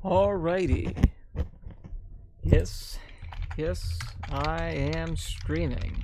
Alrighty. Yes, I am streaming.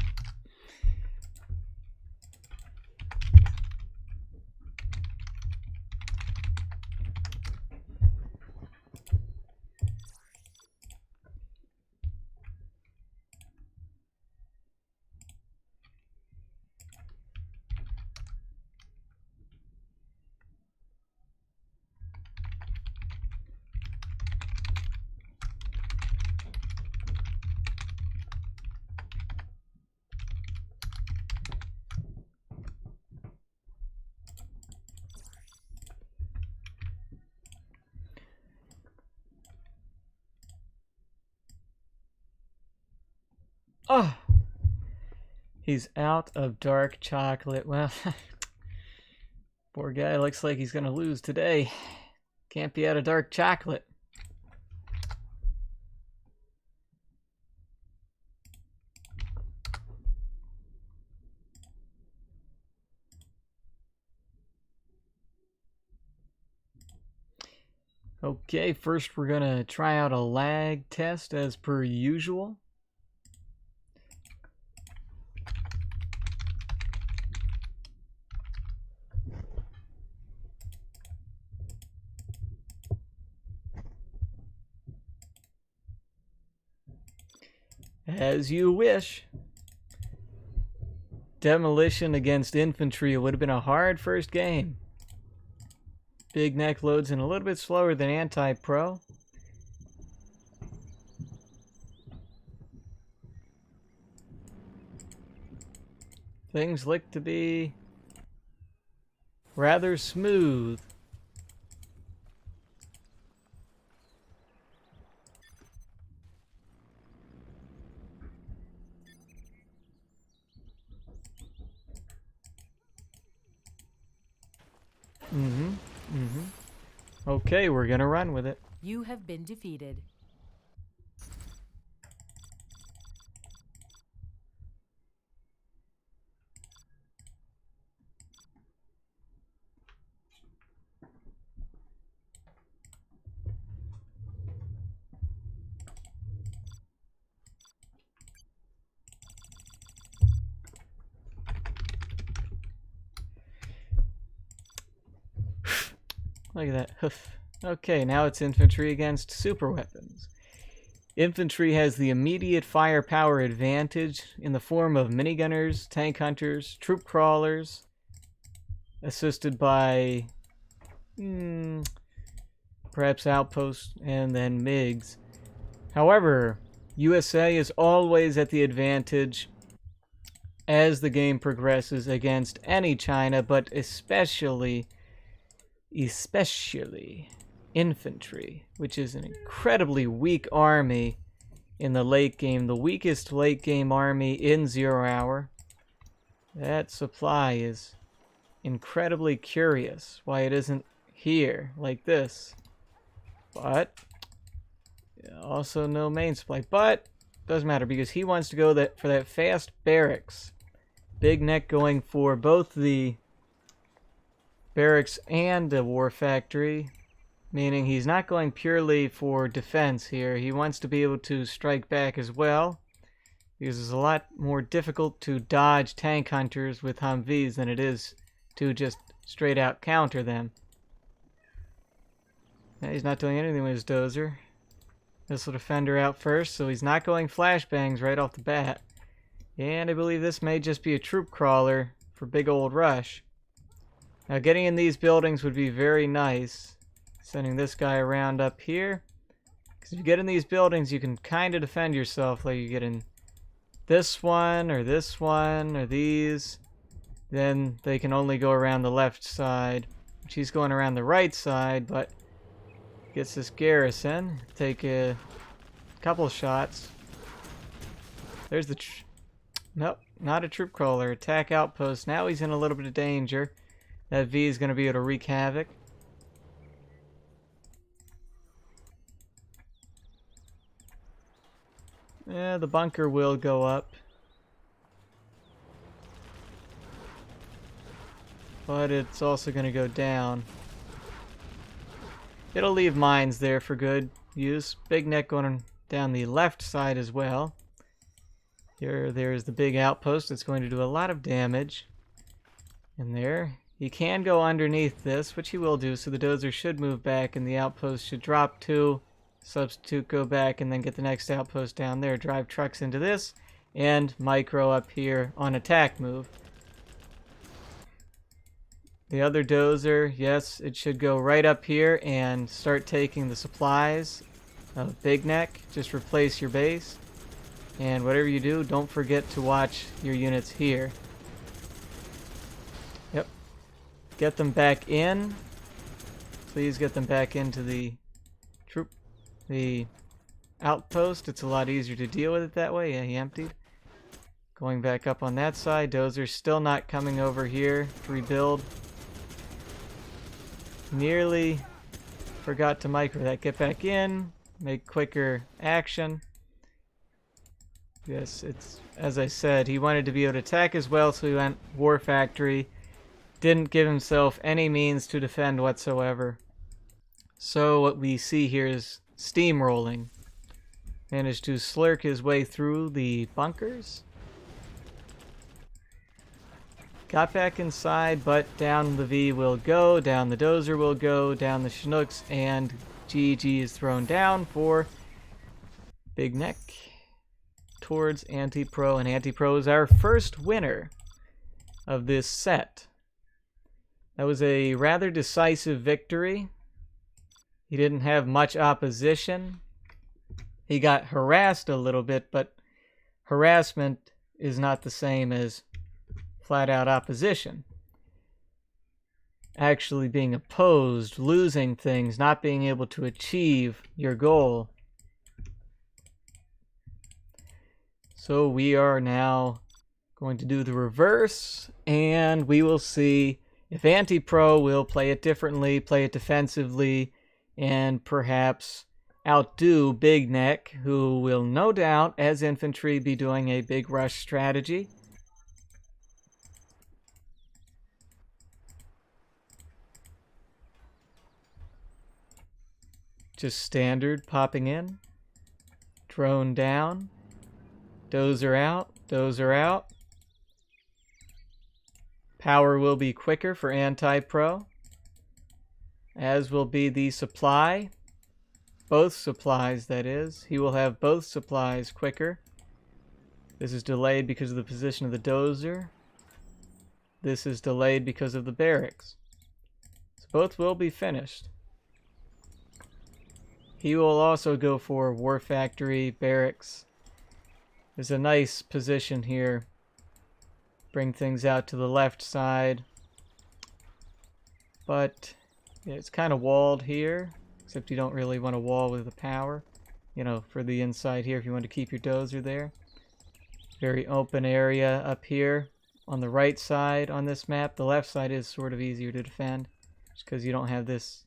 Oh, he's out of dark chocolate. Well, poor guy looks like he's gonna lose today. Can't be out of dark chocolate. Okay, first we're gonna try out a lag test as per usual. As you wish. Demolition against infantry would have been a hard first game. Big neck loads in a little bit slower than anti-pro. Things look to be rather smooth. Okay, we're gonna run with it. You have been defeated. Look at that hoof. Okay, now it's infantry against super weapons. Infantry has the immediate firepower advantage in the form of minigunners, tank hunters, troop crawlers, assisted by perhaps outposts and then MiGs. However, USA is always at the advantage as the game progresses against any China, but especially infantry, which is an incredibly weak army in the late game. The weakest late game army in 0 Hour. That supply is incredibly curious why it isn't here like this. But also no main supply. But doesn't matter because he wants to go for that fast barracks. Big neck going for both the barracks and a war factory, meaning he's not going purely for defense here. He wants to be able to strike back as well, because it's a lot more difficult to dodge tank hunters with Humvees than it is to just straight out counter them. Now he's not doing anything with his dozer. Missile defender out first, so he's not going flashbangs right off the bat. And I believe this may just be a troop crawler for big old rush. Now getting in these buildings would be very nice. Sending this guy around up here. Because if you get in these buildings, you can kind of defend yourself. Like you get in this one or these. Then they can only go around the left side. She's going around the right side, but gets this garrison. Take a couple shots. There's the... Nope, not a troop crawler. Attack outpost. Now he's in a little bit of danger. That V is going to be able to wreak havoc. Yeah, the bunker will go up. But it's also going to go down. It'll leave mines there for good use. Big NeC going down the left side as well. There's the big outpost. It's going to do a lot of damage in there. He can go underneath this, which he will do, so the dozer should move back and the outpost should drop 2, substitute, go back, and then get the next outpost down there. Drive trucks into this, and micro up here on attack move. The other dozer, yes, it should go right up here and start taking the supplies of Big NeC. Just replace your base. And whatever you do, don't forget to watch your units here. Yep. Get them back in. Please get them back into the outpost. It's a lot easier to deal with it that way. Yeah, he emptied. Going back up on that side. Dozer's still not coming over here to rebuild. Nearly forgot to micro that. Get back in. Make quicker action. Yes, it's, as I said, he wanted to be able to attack as well, so he went War Factory. Didn't give himself any means to defend whatsoever. So what we see here is steamrolling. Managed to slurk his way through the bunkers. Got back inside, but down the V will go, down the dozer will go, down the Chinooks, and GG is thrown down for Big NeC towards Anti-Pro, and Anti-Pro is our first winner of this set. That was a rather decisive victory. He didn't have much opposition. He got harassed a little bit, but harassment is not the same as flat-out opposition. Actually being opposed, losing things, not being able to achieve your goal. So we are now going to do the reverse, and we will see if Anti-Pro will play it differently, play it defensively, and perhaps outdo Big NeC, who will no doubt, as infantry, be doing a big rush strategy. Just standard, popping in, drone down, dozer out, dozer out. Power will be quicker for Anti-Pro, as will be the supply. Both supplies, that is. He will have both supplies quicker. This is delayed because of the position of the dozer. This is delayed because of the barracks. So both will be finished. He will also go for War Factory, barracks. There's a nice position here. Bring things out to the left side. But yeah, it's kind of walled here. Except you don't really want to wall with the power. You know, for the inside here if you want to keep your dozer there. Very open area up here on the right side on this map. The left side is sort of easier to defend. Just because you don't have this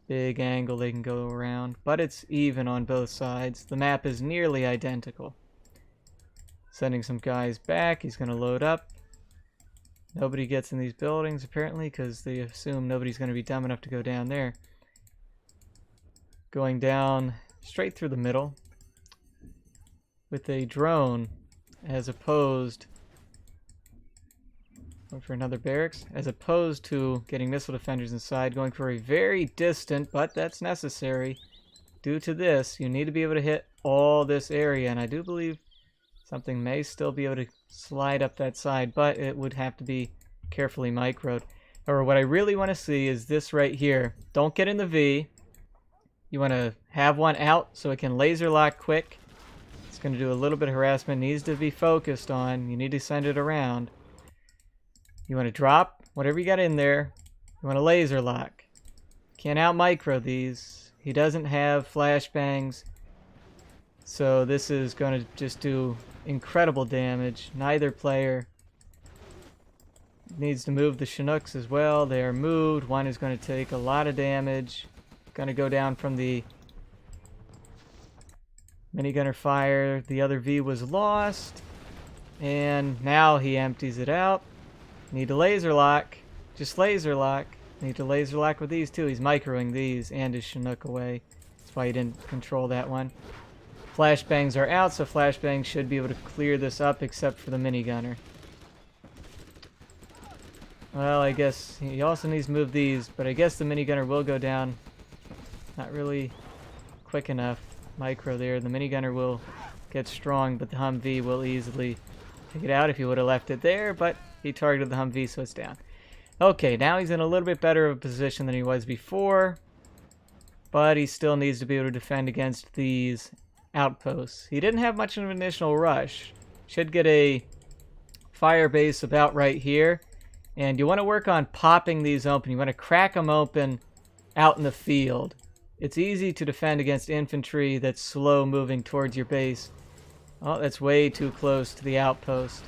big angle they can go around. But it's even on both sides. The map is nearly identical. Sending some guys back. He's going to load up. Nobody gets in these buildings apparently because they assume nobody's going to be dumb enough to go down there. Going down straight through the middle with a drone as opposed for another barracks, as opposed to getting missile defenders inside, going for a very distant, but that's necessary. Due to this, you need to be able to hit all this area, and I do believe something may still be able to slide up that side, but it would have to be carefully microed. Or what I really want to see is this right here. Don't get in the V. You want to have one out so it can laser lock quick. It's going to do a little bit of harassment. Needs to be focused on. You need to send it around. You want to drop whatever you got in there. You want to laser lock. Can't out micro these. He doesn't have flashbangs. So this is going to just do incredible damage. Neither player needs to move the Chinooks as well. They are moved. One is going to take a lot of damage. Going to go down from the minigunner fire. The other V was lost. And now he empties it out. Need to laser lock. Just laser lock. Need to laser lock with these too. He's microing these and his Chinook away. That's why he didn't control that one. Flashbangs are out, so flashbangs should be able to clear this up except for the minigunner. Well, I guess he also needs to move these, but I guess the minigunner will go down. Not really quick enough. Micro there. The minigunner will get strong, but the Humvee will easily take it out if he would have left it there, but he targeted the Humvee, so it's down. Okay, now he's in a little bit better of a position than he was before, but he still needs to be able to defend against these outposts. He didn't have much of an initial rush. Should get a fire base about right here, and you want to work on popping these open. You want to crack them open out in the field. It's easy to defend against infantry that's slow moving towards your base. Oh, that's way too close to the outpost.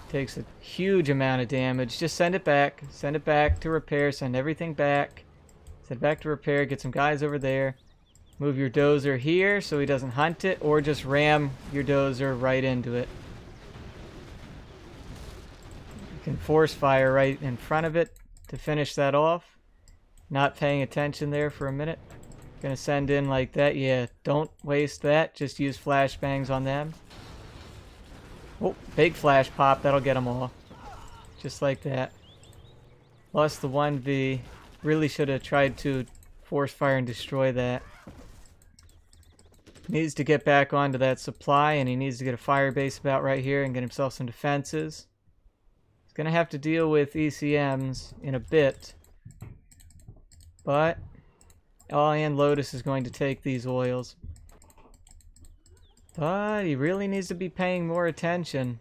Takes a huge amount of damage. Just send it back. Send it back to repair. Send everything back. Send it back to repair. Get some guys over there. Move your dozer here so he doesn't hunt it, or just ram your dozer right into it. You can force fire right in front of it to finish that off. Not paying attention there for a minute. Gonna send in like that. Yeah, don't waste that. Just use flashbangs on them. Oh, big flash pop. That'll get them all. Just like that. Lost the 1V. Really should have tried to force fire and destroy that. Needs to get back onto that supply, and he needs to get a fire base about right here and get himself some defenses. He's going to have to deal with ECMs in a bit. But and Lotus is going to take these oils. But he really needs to be paying more attention.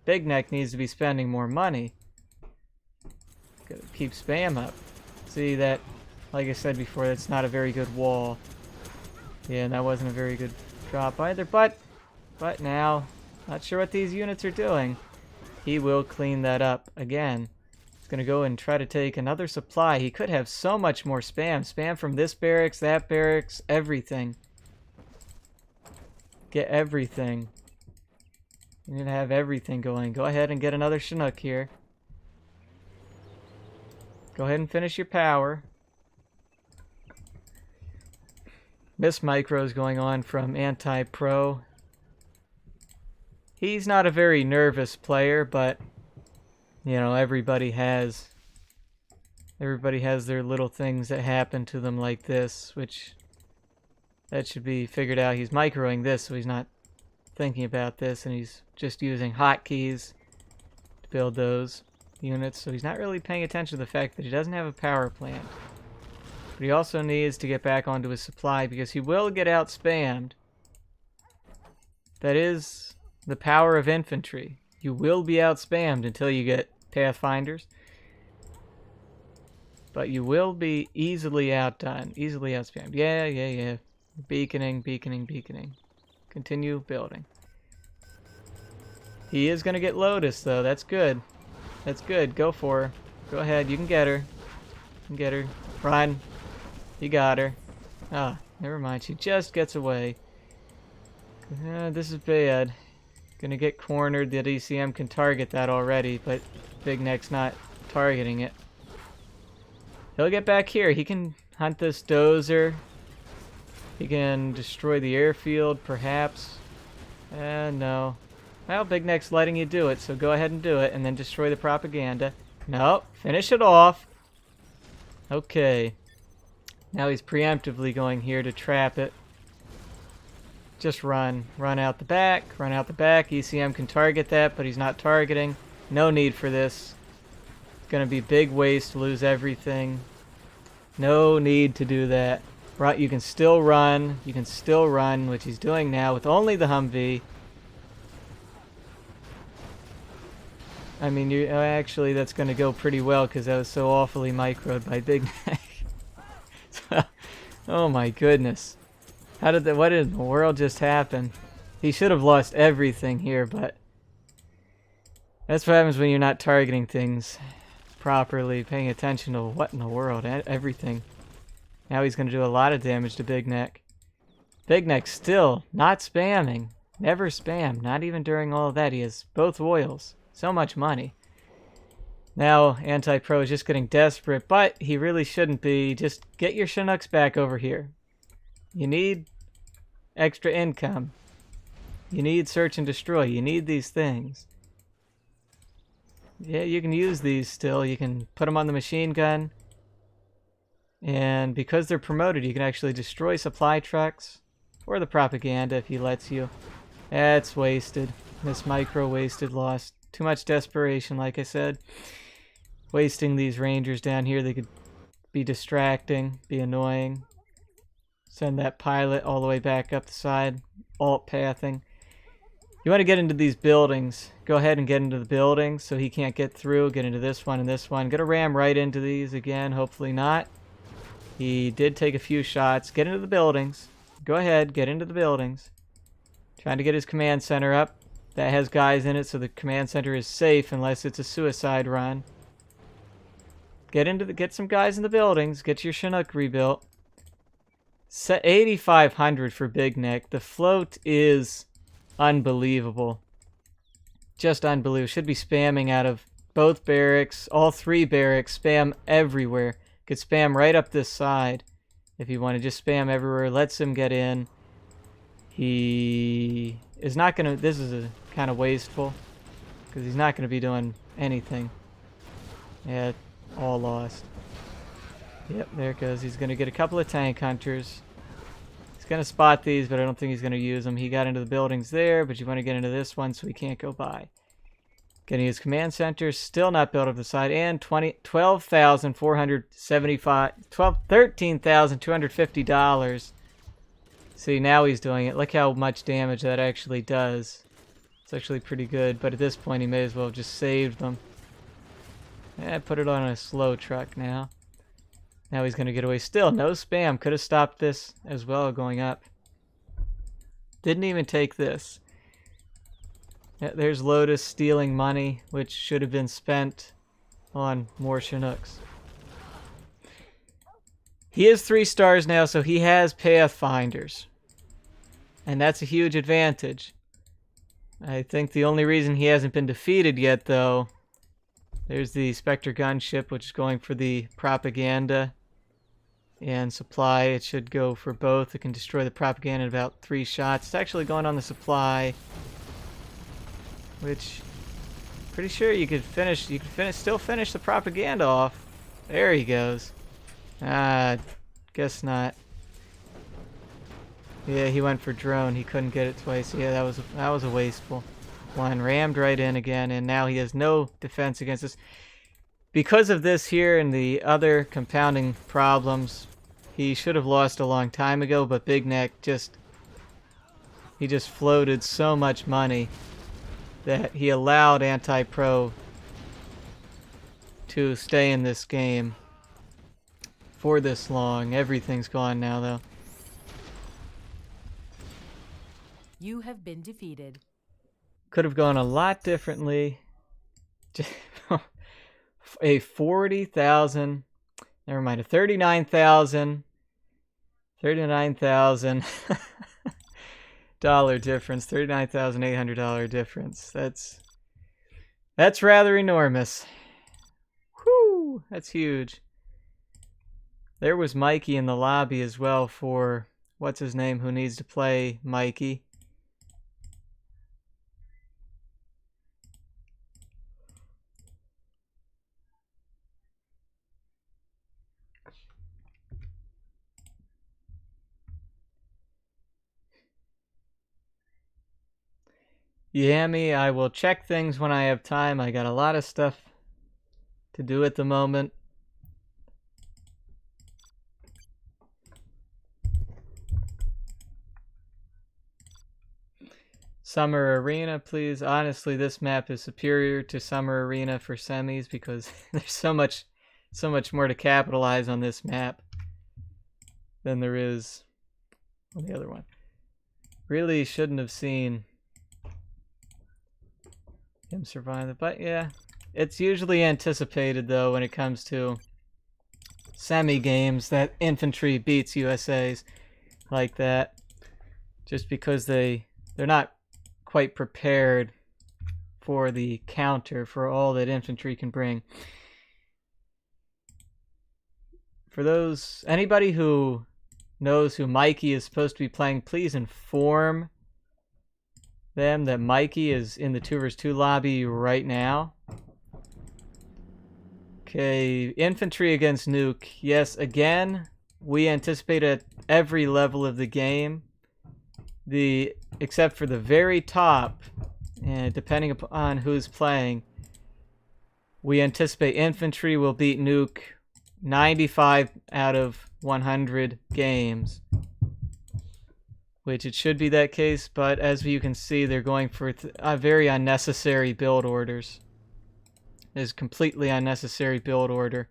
Big Neck needs to be spending more money. Gotta keep spam up. See that, like I said before, that's not a very good wall. Yeah, and that wasn't a very good drop either. But now, not sure what these units are doing. He will clean that up again. He's gonna go and try to take another supply. He could have so much more spam. Spam from this barracks, that barracks, everything. Get everything. You need to have everything going. Go ahead and get another Chinook here. Go ahead and finish your power. Miss micros going on from anti-pro. He's not a very nervous player, but you know, everybody has their little things that happen to them like this, which that should be figured out. He's microing this, so he's not thinking about this, and he's just using hotkeys to build those units, so he's not really paying attention to the fact that he doesn't have a power plant. But he also needs to get back onto his supply because he will get out spammed. That is the power of infantry. You will be out spammed until you get Pathfinders. But you will be easily outdone. Easily out spammed. Yeah. Beaconing. Continue building. He is going to get Lotus, though. That's good. That's good. Go for her. Go ahead. You can get her. You can get her. Run. You got her. Ah, never mind. She just gets away. This is bad. Gonna get cornered. The DCM can target that already, but Big Neck's not targeting it. He'll get back here. He can hunt this dozer. He can destroy the airfield, perhaps. No. Well, Big Neck's letting you do it, so go ahead and do it, and then destroy the propaganda. No, finish it off. Okay. Now he's preemptively going here to trap it. Just run. Run out the back. Run out the back. ECM can target that, but he's not targeting. No need for this. It's going to be big waste, lose everything. No need to do that. Right, you can still run. You can still run, which he's doing now with only the Humvee. I mean, actually, that's going to go pretty well because that was so awfully microed by Big Neck. Oh my goodness. What in the world just happened? He should have lost everything here, but that's what happens when you're not targeting things properly, paying attention to what in the world, everything. Now he's going to do a lot of damage to Big Neck. Big Neck still not spamming. Never spam, not even during all of that. He has both oils. So much money. Now Anti-Pro is just getting desperate, but he really shouldn't be. Just get your Chinooks back over here. You need extra income. You need search and destroy. You need these things. Yeah, you can use these still. You can put them on the machine gun. And because they're promoted, you can actually destroy supply trucks. Or the propaganda if he lets you. That's wasted. This micro wasted, lost. Too much desperation, like I said. Wasting these rangers down here. They could be distracting, be annoying. Send that pilot all the way back up the side. Alt pathing. You want to get into these buildings. Go ahead and get into the buildings so he can't get through. Get into this one and this one. Get a ram right into these again. Hopefully not. He did take a few shots. Get into the buildings. Go ahead. Get into the buildings. Trying to get his command center up. That has guys in it, so the command center is safe unless it's a suicide run. Get some guys in the buildings. Get your Chinook rebuilt. Set 8,500 for Big NeC. The float is unbelievable. Just unbelievable. Should be spamming out of both barracks. All three barracks. Spam everywhere. Could spam right up this side. If you want to just spam everywhere. Lets him get in. He is not going to... This is kind of wasteful. Because he's not going to be doing anything. Yeah, all lost. Yep, there it goes. He's going to get a couple of tank hunters. He's going to spot these, but I don't think he's going to use them. He got into the buildings there, but you want to get into this one so he can't go by. Getting his command center, still not built up the side, and $13,250. See, now he's doing it. Look how much damage that actually does. It's actually pretty good, but at this point he may as well have just saved them. Yeah, put it on a slow truck now. Now he's going to get away. Still, no spam. Could have stopped this as well going up. Didn't even take this. Yeah, there's Lotus stealing money, which should have been spent on more Chinooks. He is 3 stars now, so he has Pathfinders. And that's a huge advantage. I think the only reason he hasn't been defeated yet, though... There's the Spectre gunship, which is going for the propaganda and supply. It should go for both. It can destroy the propaganda in about 3 shots. It's actually going on the supply, which pretty sure you could finish. You could still finish the propaganda off. There he goes. Guess not. Yeah, he went for drone. He couldn't get it twice. Yeah, that was a wasteful one. Rammed right in again, and now he has no defense against this. Because of this here and the other compounding problems, he should have lost a long time ago, but Big NeC just floated so much money that he allowed Anti-Pro to stay in this game for this long. Everything's gone now, though. You have been defeated. Could have gone a lot differently. A 40,000, never mind, a 39,000 dollar difference, $39,800 difference. That's rather enormous. Whew, that's huge. There was Mikey in the lobby as well for what's his name who needs to play Mikey. Yammy, I will check things when I have time. I got a lot of stuff to do at the moment. Summer Arena, please. Honestly, this map is superior to Summer Arena for semis because there's so much more to capitalize on this map than there is on the other one. Really shouldn't have seen him survive it, but yeah, it's usually anticipated though when it comes to semi games that infantry beats USAs like that, just because they're not quite prepared for the counter for all that infantry can bring. For anybody who knows who Mikey is supposed to be playing, please inform them that Mikey is in the 2vs2 lobby right now. Okay, infantry against NeC. Yes, again, we anticipate at every level of the game, except for the very top, and depending upon who's playing, we anticipate infantry will beat NeC 95 out of 100 games. Which it should be that case, but as you can see, they're going for very unnecessary build orders. It's completely unnecessary build order.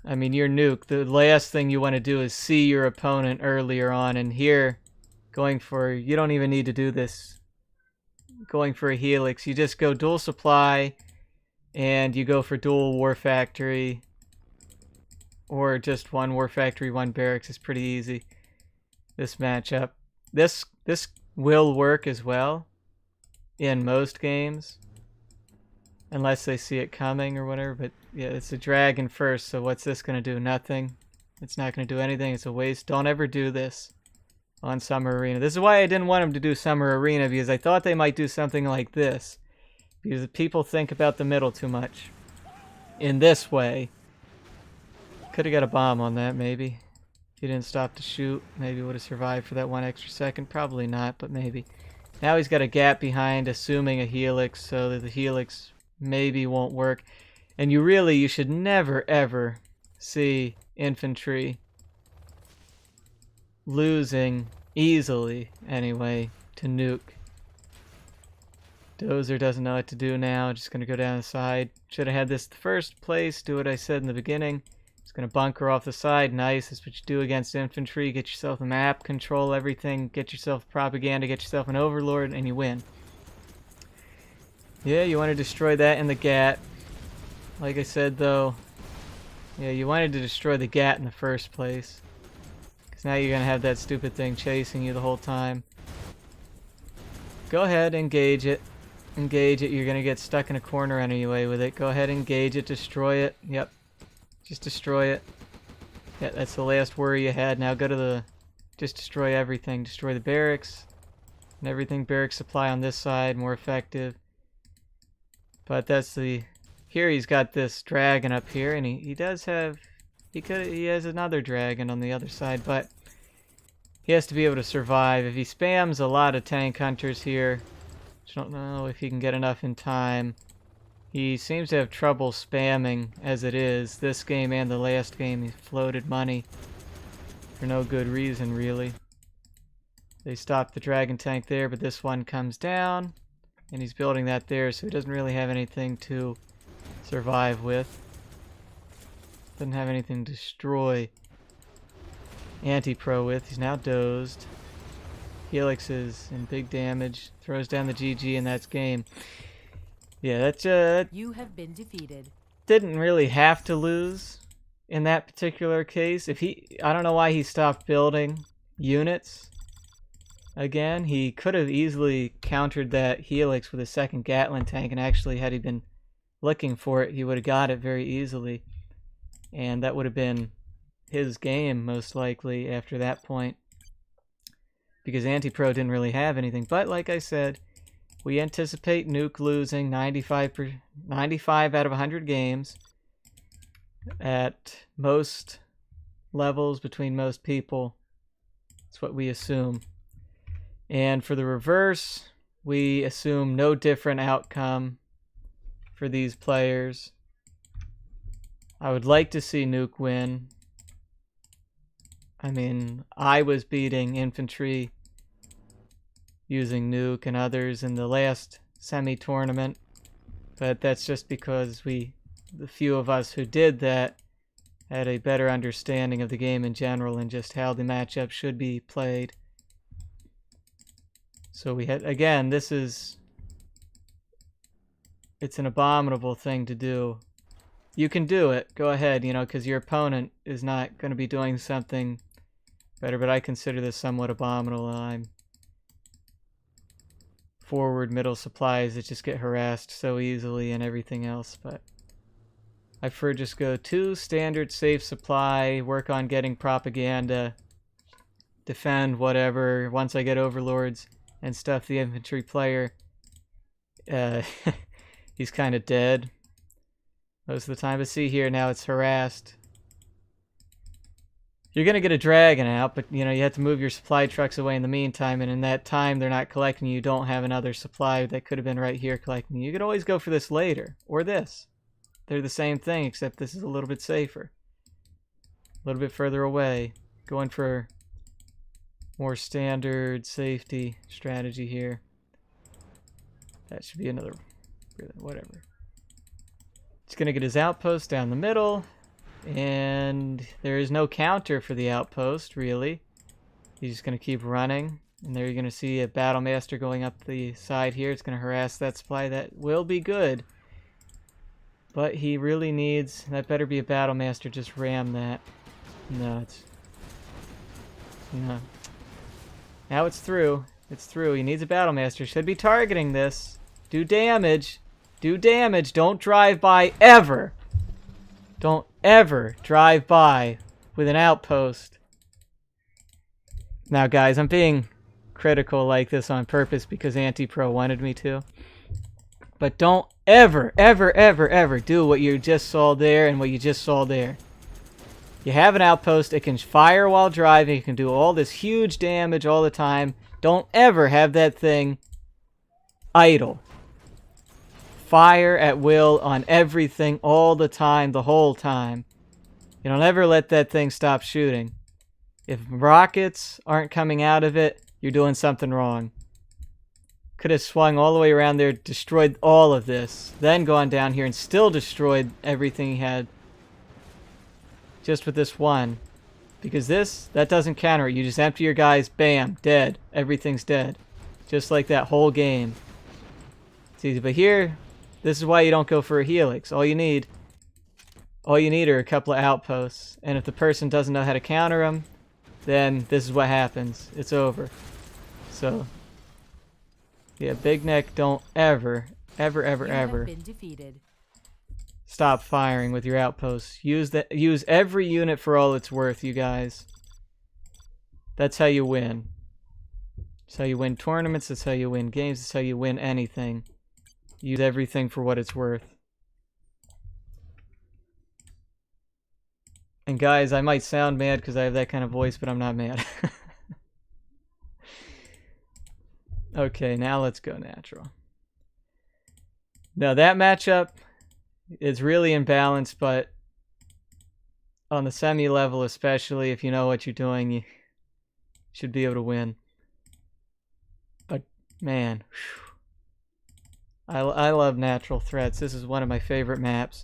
I mean, you're NeC. The last thing you want to do is see your opponent earlier on, and here, you don't even need to do this. Going for a helix, you just go dual supply, and you go for dual war factory, or just one war factory, one barracks. It's pretty easy. This matchup. This will work as well in most games. Unless they see it coming or whatever. But yeah, it's a dragon first, so what's this going to do? Nothing. It's not going to do anything. It's a waste. Don't ever do this on Summer Arena. This is why I didn't want them to do Summer Arena, because I thought they might do something like this. Because people think about the middle too much. In this way. Could have got a bomb on that, maybe. If he didn't stop to shoot, maybe would have survived for that 1 extra second. Probably not, but maybe. Now he's got a gap behind, assuming a helix, so that the helix maybe won't work. And you should never, ever see infantry losing easily, anyway, to NeC. Dozer doesn't know what to do now. Just going to go down the side. Should have had this the first place. Do what I said in the beginning. Just going to bunker off the side. Nice. That's what you do against infantry. Get yourself a map. Control everything. Get yourself propaganda. Get yourself an overlord. And you win. Yeah, you want to destroy that in the GAT. Like I said, though. Yeah, you wanted to destroy the GAT in the first place. Because now you're going to have that stupid thing chasing you the whole time. Go ahead. Engage it. Engage it. You're going to get stuck in a corner anyway with it. Go ahead. Engage it. Destroy it. Yep. Just destroy it. Yeah, that's the last worry you had. Now go to the... Just destroy everything. Destroy the barracks. And everything. Barracks supply on this side. More effective. But that's the... Here he's got this dragon up here. And he does have... He has another dragon on the other side. But he has to be able to survive. If he spams a lot of tank hunters here... I don't know if he can get enough in time. He seems to have trouble spamming as it is. This game and the last game, he floated money for no good reason, really. They stopped the dragon tank there, but this one comes down, and he's building that there, so he doesn't really have anything to survive with. Doesn't have anything to destroy anti-pro with. He's now dozed. Helix is in big damage. Throws down the GG, and that's game. Yeah, that's You have been defeated. Didn't really have to lose in that particular case. I don't know why he stopped building units again. He could have easily countered that Helix with a second Gatling tank, and actually, had he been looking for it, he would have got it very easily. And that would have been his game, most likely, after that point. Because Anti-Pro didn't really have anything. But, like I said, we anticipate NeC losing 95 out of 100 games at most levels between most people. That's what we assume. And for the reverse, we assume no different outcome for these players. I would like to see NeC win. I mean, I was beating infantry using NeC and others in the last semi-tournament, but that's just because the few of us who did that had a better understanding of the game in general and just how the matchup should be played. So we had, again, it's an abominable thing to do. You can do it, go ahead, because your opponent is not going to be doing something better, but I consider this somewhat abominable. I'm forward middle supplies that just get harassed so easily and everything else, but I prefer just go to standard safe supply, work on getting propaganda, defend whatever. Once I get overlords and stuff, the infantry player, he's kind of dead most of the time. But see here, now it's harassed. You're going to get a dragon out, but you know, you have to move your supply trucks away in the meantime, and in that time they're not collecting you don't have another supply that could have been right here collecting you. You could always go for this later, or this. They're the same thing, except this is a little bit safer. A little bit further away. Going for more standard safety strategy here. That should be another, whatever. He's going to get his outpost down the middle. And there is no counter for the outpost, really. He's just going to keep running. And there you're going to see a battle master going up the side here. It's going to harass that supply. That will be good. But he really needs... That better be a battle master. Just ram that. No, it's... No. Now it's through. It's through. He needs a battle master. Should be targeting this. Do damage. Do damage. Don't drive by ever. Don't ever drive by with an outpost. Now, guys, I'm being critical like this on purpose because Anti-Pro wanted me to. But don't ever, ever, ever, ever do what you just saw there and what you just saw there. You have an outpost. It can fire while driving. It can do all this huge damage all the time. Don't ever have that thing idle. Fire at will on everything all the time, the whole time. You don't ever let that thing stop shooting. If rockets aren't coming out of it, you're doing something wrong. Could have swung all the way around there, destroyed all of this, then gone down here and still destroyed everything he had. Just with this one. Because this, that doesn't counter it. You just empty your guys, bam, dead. Everything's dead. Just like that whole game. It's easy. But here... This is why you don't go for a helix. All you need are a couple of outposts. And if the person doesn't know how to counter them, then this is what happens. It's over. So, yeah, Big Neck, don't ever, ever, ever, ever been defeated. Stop firing with your outposts. Use every unit for all it's worth, you guys. That's how you win. That's how you win tournaments. That's how you win games. That's how you win anything. Use everything for what it's worth. And guys, I might sound mad because I have that kind of voice, but I'm not mad. Okay, now let's go natural. Now that matchup is really imbalanced, but on the semi level especially, if you know what you're doing, you should be able to win. But man, whew. I love natural threats. This is one of my favorite maps.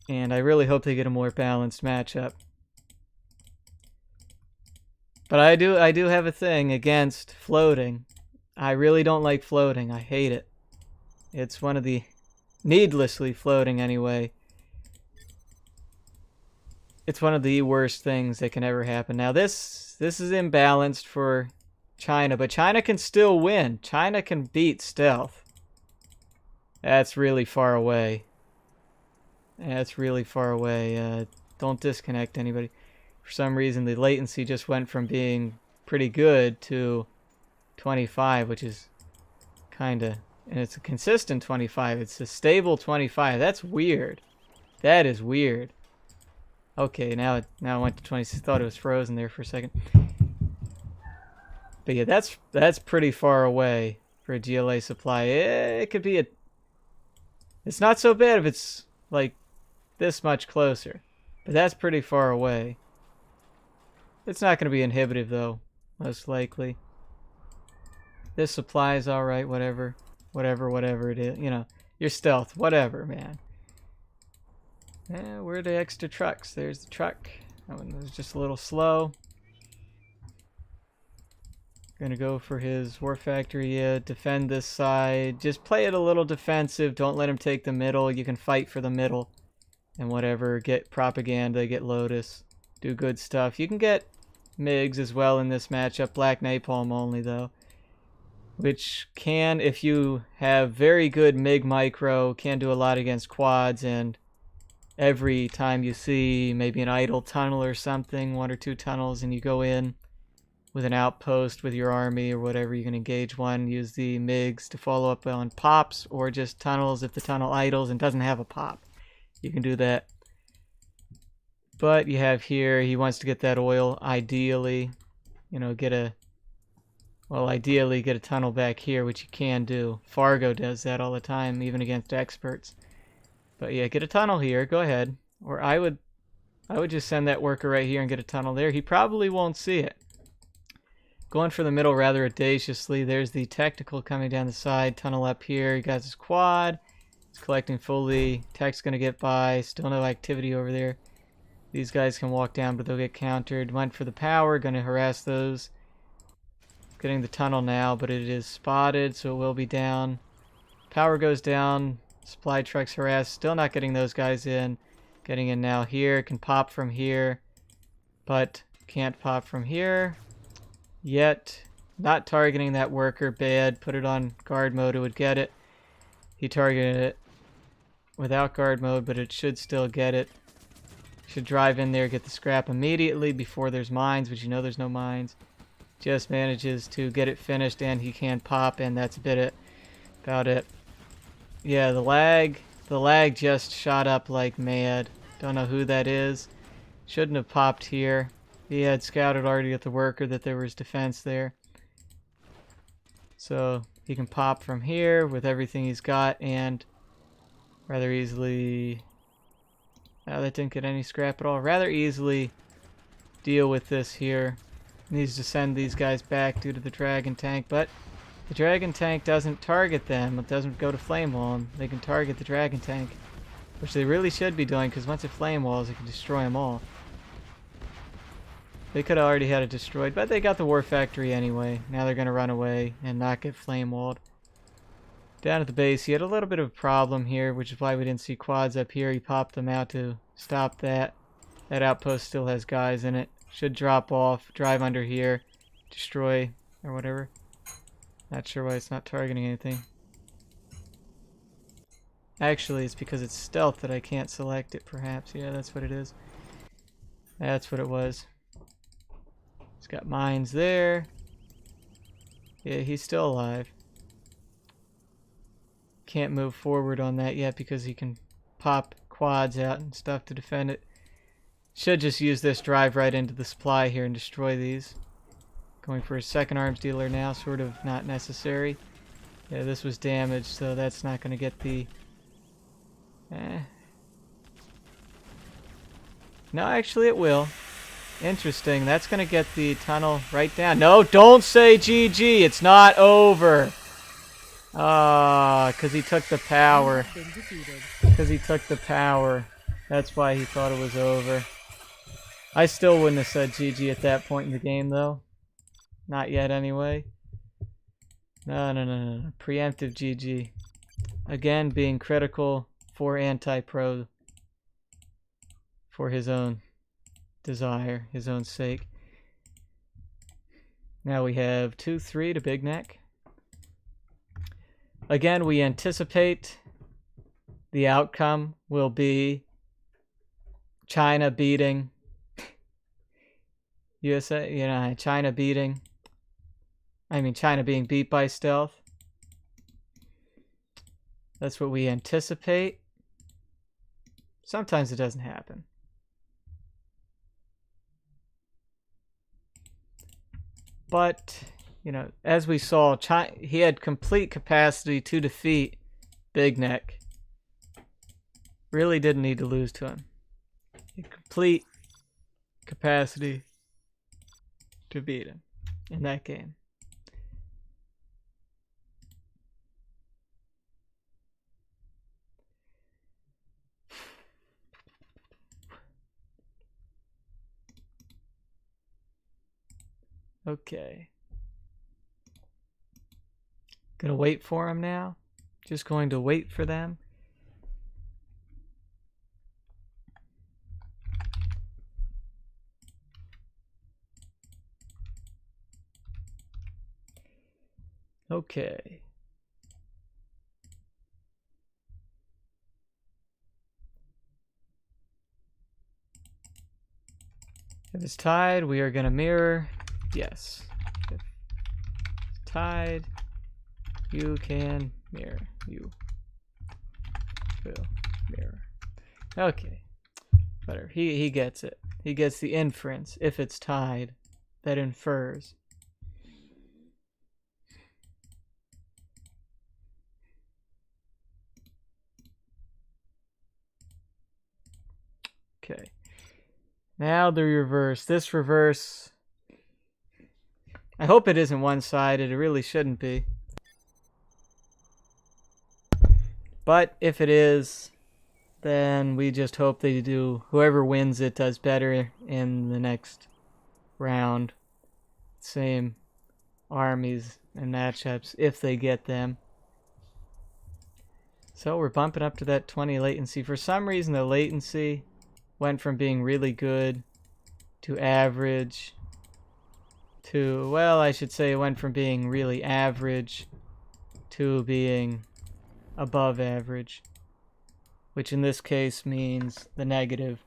And I really hope they get a more balanced matchup. But I do have a thing against floating. I really don't like floating. I hate it. It's one of the... Needlessly floating anyway. It's one of the worst things that can ever happen. Now this is imbalanced for China, but China can still win. China can beat stealth. That's really far away. That's really far away. Don't disconnect anybody. For some reason, the latency just went from being pretty good to 25, which is kind of... And it's a consistent 25. It's a stable 25. That's weird. That is weird. Okay, now it went to 26. Thought it was frozen there for a second. But yeah, that's pretty far away for a GLA supply. It could be a... It's not so bad if it's like this much closer. But that's pretty far away. It's not going to be inhibitive though, most likely. This supply is alright, whatever. Whatever it is. You know, your stealth, whatever, man. Where are the extra trucks? There's the truck. That one was just a little slow. Gonna go for his war factory, yeah, defend this side. Just play it a little defensive. Don't let him take the middle. You can fight for the middle. And whatever. Get propaganda, get Lotus. Do good stuff. You can get MiGs as well in this matchup. Black Napalm only, though. which can, if you have very good MiG micro, can do a lot against quads. And every time you see maybe an idle tunnel or something, 1 or 2 tunnels, and you go in with an outpost with your army or whatever, you can engage one, use the MiGs to follow up on pops or just tunnels if the tunnel idles and doesn't have a pop. You can do that. But you have here, he wants to get that oil, ideally, you know, ideally get a tunnel back here, which you can do. Fargo does that all the time, even against experts. But yeah, get a tunnel here, go ahead. Or I would just send that worker right here and get a tunnel there. He probably won't see it. Going for the middle rather audaciously. There's the tactical coming down the side. Tunnel up here. He got his quad. He's collecting fully. Tech's going to get by. Still no activity over there. These guys can walk down, but they'll get countered. Went for the power. Going to harass those. Getting the tunnel now, but it is spotted, so it will be down. Power goes down. Supply trucks harassed. Still not getting those guys in. Getting in now here. Can pop from here, but can't pop from here. Yet, not targeting that worker, bad. Put it on guard mode, it would get it. He targeted it without guard mode, but it should still get it. Should drive in there, get the scrap immediately before there's mines, but you know there's no mines. Just manages to get it finished, and he can pop, and that's about it. Yeah, the lag just shot up like mad. Don't know who that is. Shouldn't have popped here. He had scouted already at the worker that there was defense there. So he can pop from here with everything he's got and rather easily... Oh, that didn't get any scrap at all. Rather easily deal with this here. Needs to send these guys back due to the dragon tank, but the dragon tank doesn't target them. It doesn't go to flame wall them. They can target the dragon tank, which they really should be doing, because once it flame walls, it can destroy them all. They could have already had it destroyed, but they got the war factory anyway. Now they're going to run away and not get flame walled. Down at the base, he had a little bit of a problem here, which is why we didn't see quads up here. He popped them out to stop that. That outpost still has guys in it. Should drop off, drive under here, destroy, or whatever. Not sure why it's not targeting anything. Actually, it's because it's stealth that I can't select it, perhaps. Yeah, that's what it is. That's what it was. He's got mines there. Yeah, he's still alive. Can't move forward on that yet because he can pop quads out and stuff to defend it. Should just use this, drive right into the supply here and destroy these. Going for a second arms dealer now, sort of not necessary. Yeah, this was damaged, so that's not going to get the... No, actually it will. Interesting. That's going to get the tunnel right down. No, don't say GG. It's not over. Ah, because he took the power. Because he took the power. That's why he thought it was over. I still wouldn't have said GG at that point in the game, though. Not yet, anyway. No. Preemptive GG. Again, being critical for anti-pro. For his own desire, his own sake. Now we have 2-3 to Big Neck. Again, we anticipate the outcome will be China beating USA, China being beat by stealth. That's what we anticipate. Sometimes it doesn't happen. But, as we saw, he had complete capacity to defeat Big Neck. Really didn't need to lose to him. Complete capacity to beat him in that game. Okay. Gonna wait for him now. Just going to wait for them. Okay. If it's tied, we are going to mirror. Yes. If it's tied, you can mirror. You will mirror. Okay. Whatever. He gets it. He gets the inference. If it's tied, that infers. Okay. Now the reverse. This reverse, I hope it isn't one-sided. It really shouldn't be. But if it is, then we just hope they do, whoever wins it does better in the next round. Same armies and matchups if they get them. So we're bumping up to that 20 latency. For some reason the latency went from being really good to average to, well, I should say it went from being really average to being above average, which in this case means the negative.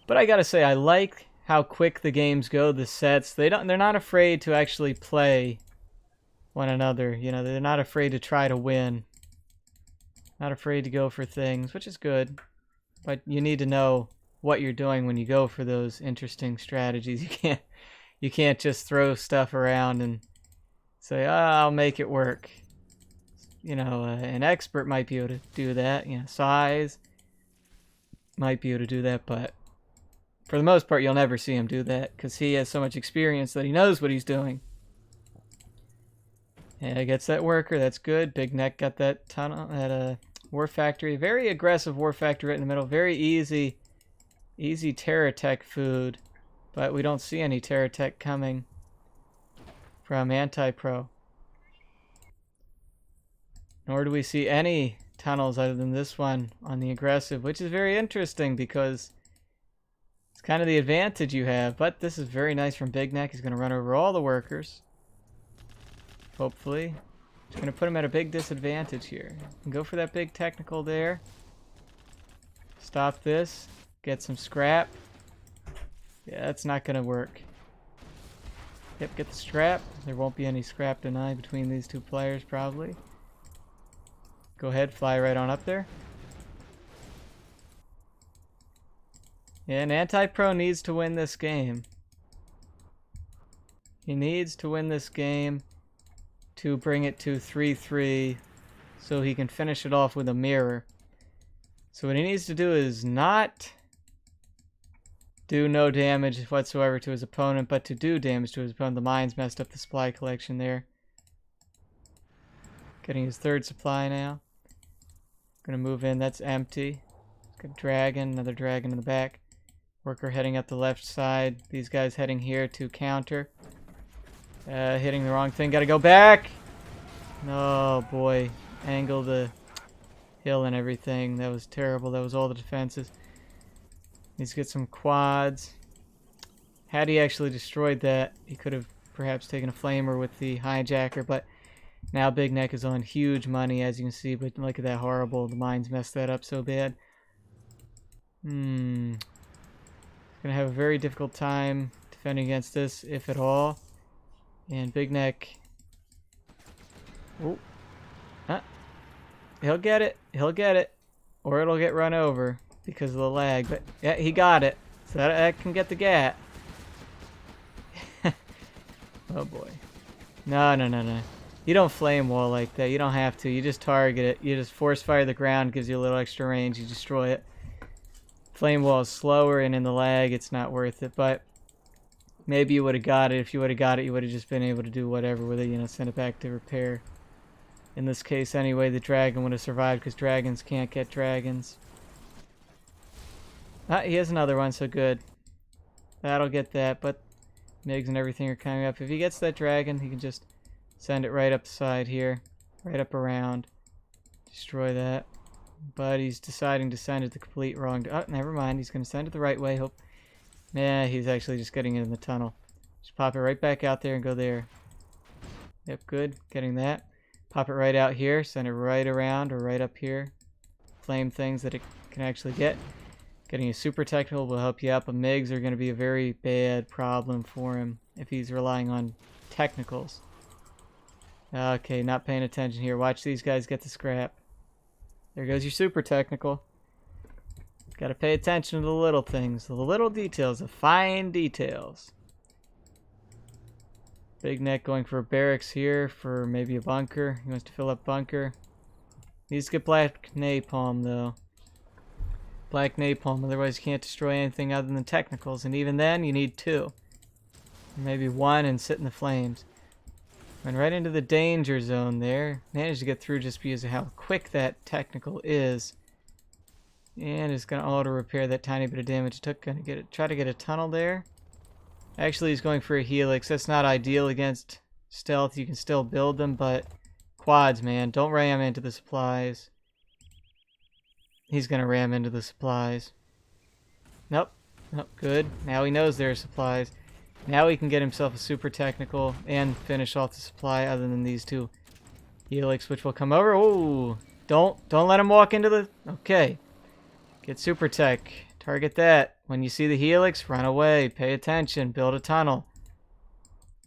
But I gotta say, I like how quick the games go, the sets. They're not afraid to actually play one another. You know, they're not afraid to try to win. Not afraid to go for things, which is good. But you need to know what you're doing when you go for those interesting strategies. You can't just throw stuff around and say, "Oh, I'll make it work." You know, an expert might be able to do that. You know, size might be able to do that, but for the most part, you'll never see him do that because he has so much experience that he knows what he's doing. Yeah, gets that worker. That's good. Big Neck got that tunnel at a war factory. Very aggressive war factory right in the middle. Very easy Terra Tech food, but we don't see any Terra Tech coming from Anti-Pro. Nor do we see any tunnels other than this one on the aggressive, which is very interesting because it's kind of the advantage you have. But this is very nice from Big Neck. He's going to run over all the workers. Hopefully. It's going to put him at a big disadvantage here. Go for that big technical there. Stop this. Get some scrap. Yeah, that's not going to work. Yep, get the scrap. There won't be any scrap denied between these two players, probably. Go ahead, fly right on up there. Yeah, and Anti-Pro needs to win this game. He needs to win this game to bring it to 3-3 so he can finish it off with a mirror. So what he needs to do is not do no damage whatsoever to his opponent, but to do damage to his opponent. The mines messed up the supply collection there. Getting his third supply now. Gonna move in, that's empty. Good dragon, another dragon in the back. Worker heading up the left side. These guys heading here to counter. Hitting the wrong thing, gotta go back! Oh boy, angle the hill and everything. That was terrible, that was all the defenses. Needs to get some quads. Had he actually destroyed that, he could have perhaps taken a flamer with the hijacker, but now Big Neck is on huge money, as you can see, but look at that horrible. The mines messed that up so bad. Gonna have a very difficult time defending against this, if at all. And Big Neck. Oh. He'll get it. He'll get it. Or it'll get run over because of the lag. But yeah, he got it. So that can get the GAT. Oh boy. No. You don't flame wall like that. You don't have to. You just target it. You just force fire the ground. Gives you a little extra range. You destroy it. Flame wall is slower, and in the lag, it's not worth it. But maybe you would have got it. If you would have got it, you would have just been able to do whatever with it. You know, send it back to repair. In this case, anyway, the dragon would have survived because dragons can't get dragons. He has another one, so good. That'll get that. But MiGs and everything are coming up. If he gets that dragon, he can just send it right up the side here. Right up around. Destroy that. But he's deciding to send it the complete wrong... Oh, never mind. He's going to send it the right way. Hope. Nah, he's actually just getting it in the tunnel. Just pop it right back out there and go there. Yep, good. Getting that. Pop it right out here. Send it right around or right up here. Flame things that it can actually get. Getting a super technical will help you out, but MiGs are going to be a very bad problem for him if he's relying on technicals. Okay, not paying attention here. Watch these guys get the scrap. There goes your super technical. Got to pay attention to the little things, the little details, the fine details. Big Neck going for a barracks here for maybe a bunker. He wants to fill up bunker. Needs to get black napalm though. Black napalm, otherwise you can't destroy anything other than technicals, and even then you need 2. Maybe 1 and sit in the flames. Went right into the danger zone there. Managed to get through just because of how quick that technical is. And it's going to auto repair that tiny bit of damage it took. Going to try to get a tunnel there. Actually, he's going for a helix. That's not ideal against stealth. You can still build them, but quads, man. Don't ram into the supplies. He's going to ram into the supplies. Nope. Nope, good. Now he knows there are supplies. Now he can get himself a super technical and finish off the supply other than these 2 helix, which will come over. Oh, don't let him walk into the... Okay. Get super tech. Target that. When you see the helix, run away. Pay attention. Build a tunnel.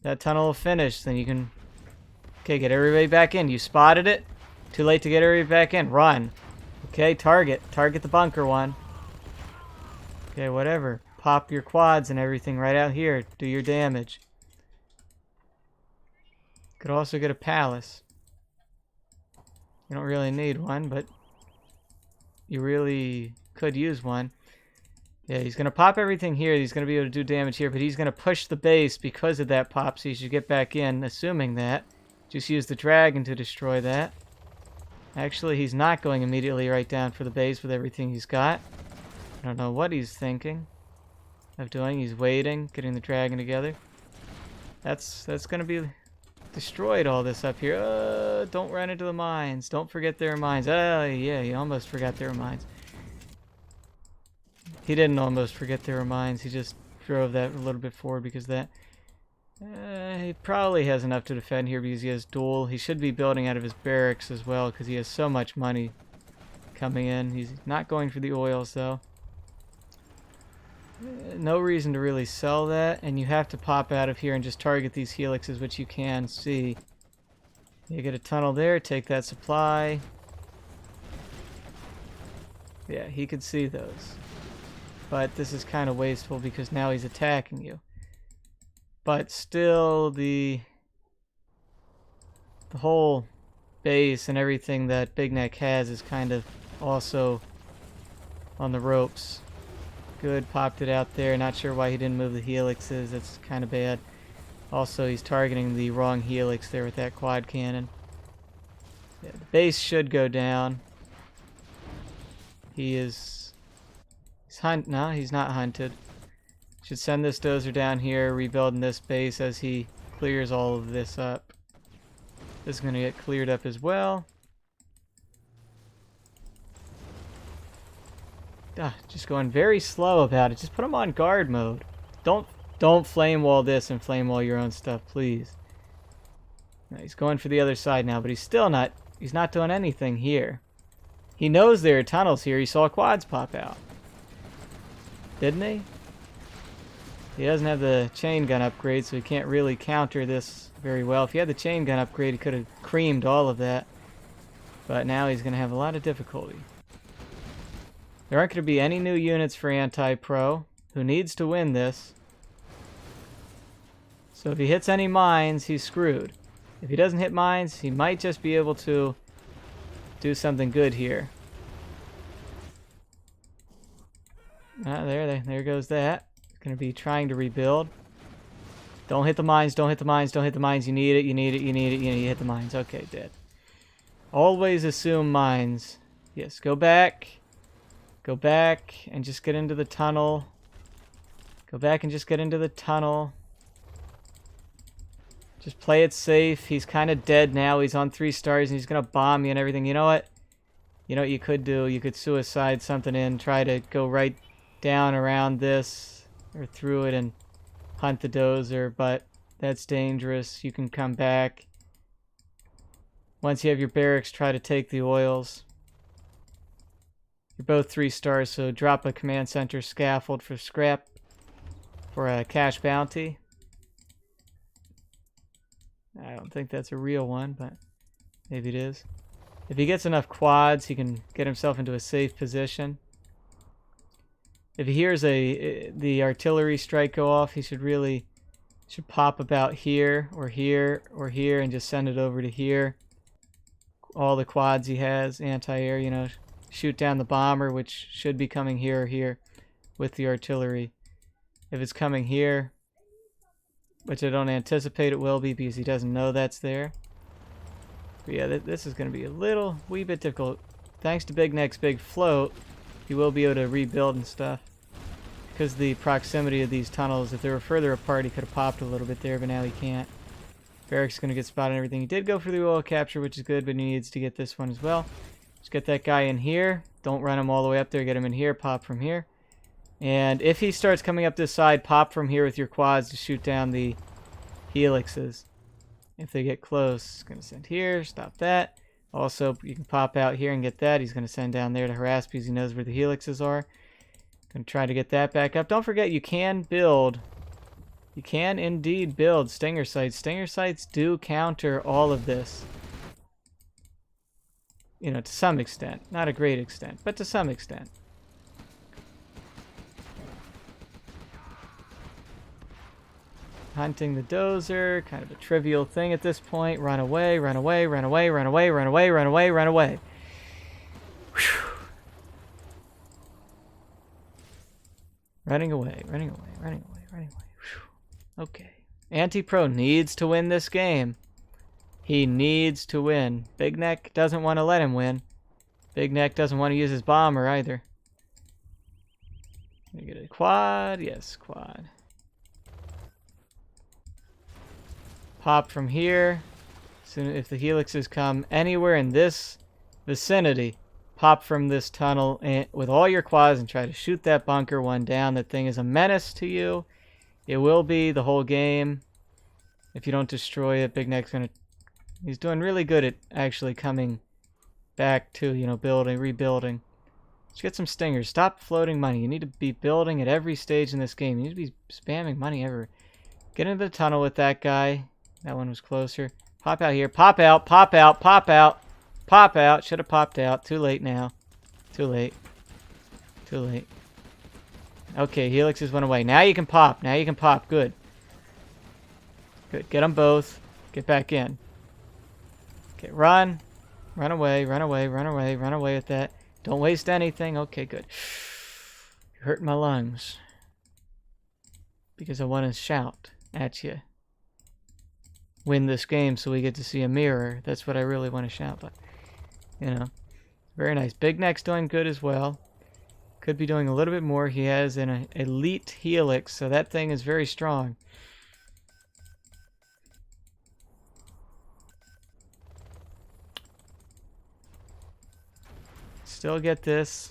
That tunnel will finish. Then you can... Okay, get everybody back in. You spotted it. Too late to get everybody back in. Run. Okay, target. Target the bunker one. Okay, whatever. Pop your quads and everything right out here. Do your damage. Could also get a palace. You don't really need one, but you really could use one. Yeah, he's going to pop everything here. He's going to be able to do damage here, but he's going to push the base because of that pop, so you should get back in, assuming that. Just use the dragon to destroy that. Actually, he's not going immediately right down for the base with everything he's got. I don't know what he's thinking of doing. He's waiting, getting the dragon together. That's going to be destroyed, all this up here. Don't run into the mines. Don't forget there are mines. Oh, yeah, he almost forgot there were mines. He didn't almost forget there were mines. He just drove that a little bit forward because that... he probably has enough to defend here because he has dual. He should be building out of his barracks as well because he has so much money coming in. He's not going for the oils though. No reason to really sell that, and you have to pop out of here and just target these helixes, which you can see. You get a tunnel there, take that supply. Yeah, he could see those. But this is kind of wasteful because now he's attacking you. But still, the whole base and everything that Big Neck has is kind of also on the ropes. Good, popped it out there. Not sure why he didn't move the helixes. That's kind of bad. Also, he's targeting the wrong helix there with that quad cannon. Yeah, the base should go down. He's no, he's not hunted. Should send this dozer down here, rebuilding this base as he clears all of this up. This is going to get cleared up as well. Just going very slow about it. Just put him on guard mode. Don't flame wall this and flame wall your own stuff, please. Now, he's going for the other side now, but he's still not. He's not doing anything here. He knows there are tunnels here. He saw quads pop out, didn't he? He doesn't have the chain gun upgrade, so he can't really counter this very well. If he had the chain gun upgrade, he could have creamed all of that. But now he's going to have a lot of difficulty. There aren't going to be any new units for Anti-Pro, who needs to win this. So if he hits any mines, he's screwed. If he doesn't hit mines, he might just be able to do something good here. There goes that. Going to be trying to rebuild. Don't hit the mines, don't hit the mines, don't hit the mines. You need it, you need it, you need it, you hit the mines. Okay, dead. Always assume mines. Yes, go back. Go back and just get into the tunnel. Go back and just get into the tunnel. Just play it safe. He's kind of dead now. He's on 3 stars and he's going to bomb you and everything. You know what? You know what you could do? You could suicide something in. Try to go right down around this or through it and hunt the dozer. But that's dangerous. You can come back. Once you have your barracks, try to take the oils. You're both 3 stars, so drop a command center scaffold for scrap for a cash bounty. I don't think that's a real one, but maybe it is. If he gets enough quads, he can get himself into a safe position. If he hears the artillery strike go off, he should pop about here or here or here and just send it over to here. All the quads he has, anti-air, you know, shoot down the bomber, which should be coming here or here with the artillery. If it's coming here, which I don't anticipate it will be because he doesn't know that's there. But yeah, this is going to be a wee bit difficult. Thanks to Big NeC's big float, he will be able to rebuild and stuff. Because the proximity of these tunnels, if they were further apart, he could have popped a little bit there, but now he can't. Barracks is going to get spotted and everything. He did go for the oil capture, which is good, but he needs to get this one as well. Just get that guy in here. Don't run him all the way up there. Get him in here. Pop from here. And if he starts coming up this side, pop from here with your quads to shoot down the helixes. If they get close, it's going to send here. Stop that. Also, you can pop out here and get that. He's going to send down there to harass because he knows where the helixes are. Going to try to get that back up. Don't forget, you can build. You can indeed build stinger sites. Stinger sites do counter all of this. You know, to some extent. Not a great extent, but to some extent. Hunting the dozer, kind of a trivial thing at this point. Run away, run away, run away, run away, run away, run away, run away. Whew. Running away, running away, running away, running away. Whew. Okay. Anti-Pro needs to win this game. He needs to win. Big NeC doesn't want to let him win. Big NeC doesn't want to use his bomber either. Can we get a quad? Yes, quad. Pop from here. Soon, if the helixes come anywhere in this vicinity, pop from this tunnel and, with all your quads and try to shoot that bunker one down. That thing is a menace to you. It will be the whole game. If you don't destroy it, Big NeC's gonna... He's doing really good at actually coming back to, you know, building, rebuilding. Let's get some stingers. Stop floating money. You need to be building at every stage in this game. You need to be spamming money everywhere. Get into the tunnel with that guy. That one was closer. Pop out here. Pop out. Pop out. Pop out. Pop out. Should have popped out. Too late now. Too late. Too late. Okay, helixes went away. Now you can pop. Now you can pop. Good. Good. Get them both. Get back in. Okay, run. Run away. Run away. Run away. Run away with that. Don't waste anything. Okay, good. You're hurting my lungs. Because I want to shout at you. Win this game so we get to see a mirror. That's what I really want to shout, but you know, very nice. Big NeC's doing good as well. Could be doing a little bit more. He has an elite helix, so that thing is very strong. Still get this.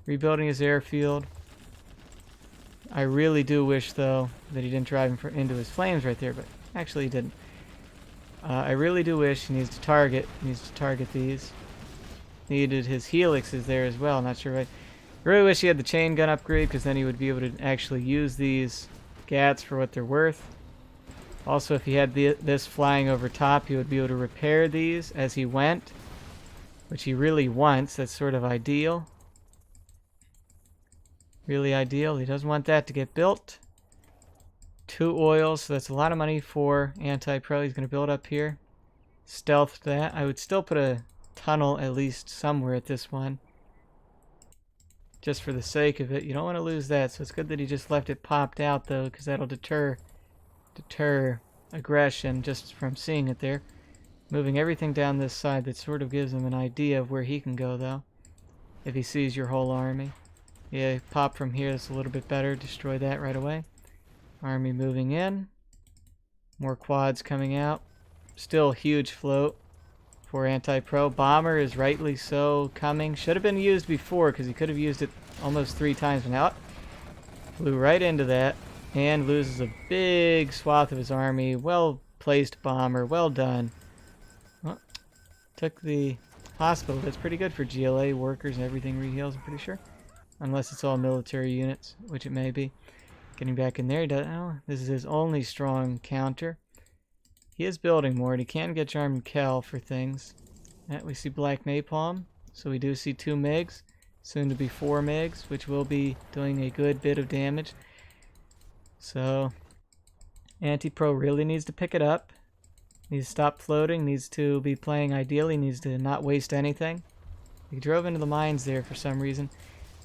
Rebuilding his airfield. I really do wish, though, that he didn't drive him into his flames right there, but actually he didn't. I really do wish he needs to target these. Needed his helixes there as well. Not sure. I really wish he had the chain gun upgrade because then he would be able to actually use these GATs for what they're worth. Also, if he had this flying over top, he would be able to repair these as he went, which he really wants. That's sort of ideal. Really ideal. He doesn't want that to get built. 2 oils, so that's a lot of money for Anti-Pro. He's going to build up here. Stealth that. I would still put a tunnel at least somewhere at this one. Just for the sake of it. You don't want to lose that, so it's good that he just left it popped out, though, because that'll deter aggression just from seeing it there. Moving everything down this side, that sort of gives him an idea of where he can go, though. If he sees your whole army. Yeah, pop from here, that's a little bit better. Destroy that right away. Army moving in. More quads coming out. Still huge float for Anti-Pro. Bomber is rightly so coming. Should have been used before because he could have used it almost 3 times. But now flew right into that and loses a big swath of his army. Well placed bomber. Well done. Well, took the hospital. That's pretty good for GLA workers and everything reheals, I'm pretty sure. Unless it's all military units, which it may be. Getting back in there, he does. Oh, this is his only strong counter. He is building more, and he can get Jarman Kell for things. We see Black Napalm, so we do see 2 MiGs. Soon to be 4 MiGs, which will be doing a good bit of damage. So, Anti-Pro really needs to pick it up. Needs to stop floating, needs to be playing ideally, needs to not waste anything. He drove into the mines there for some reason.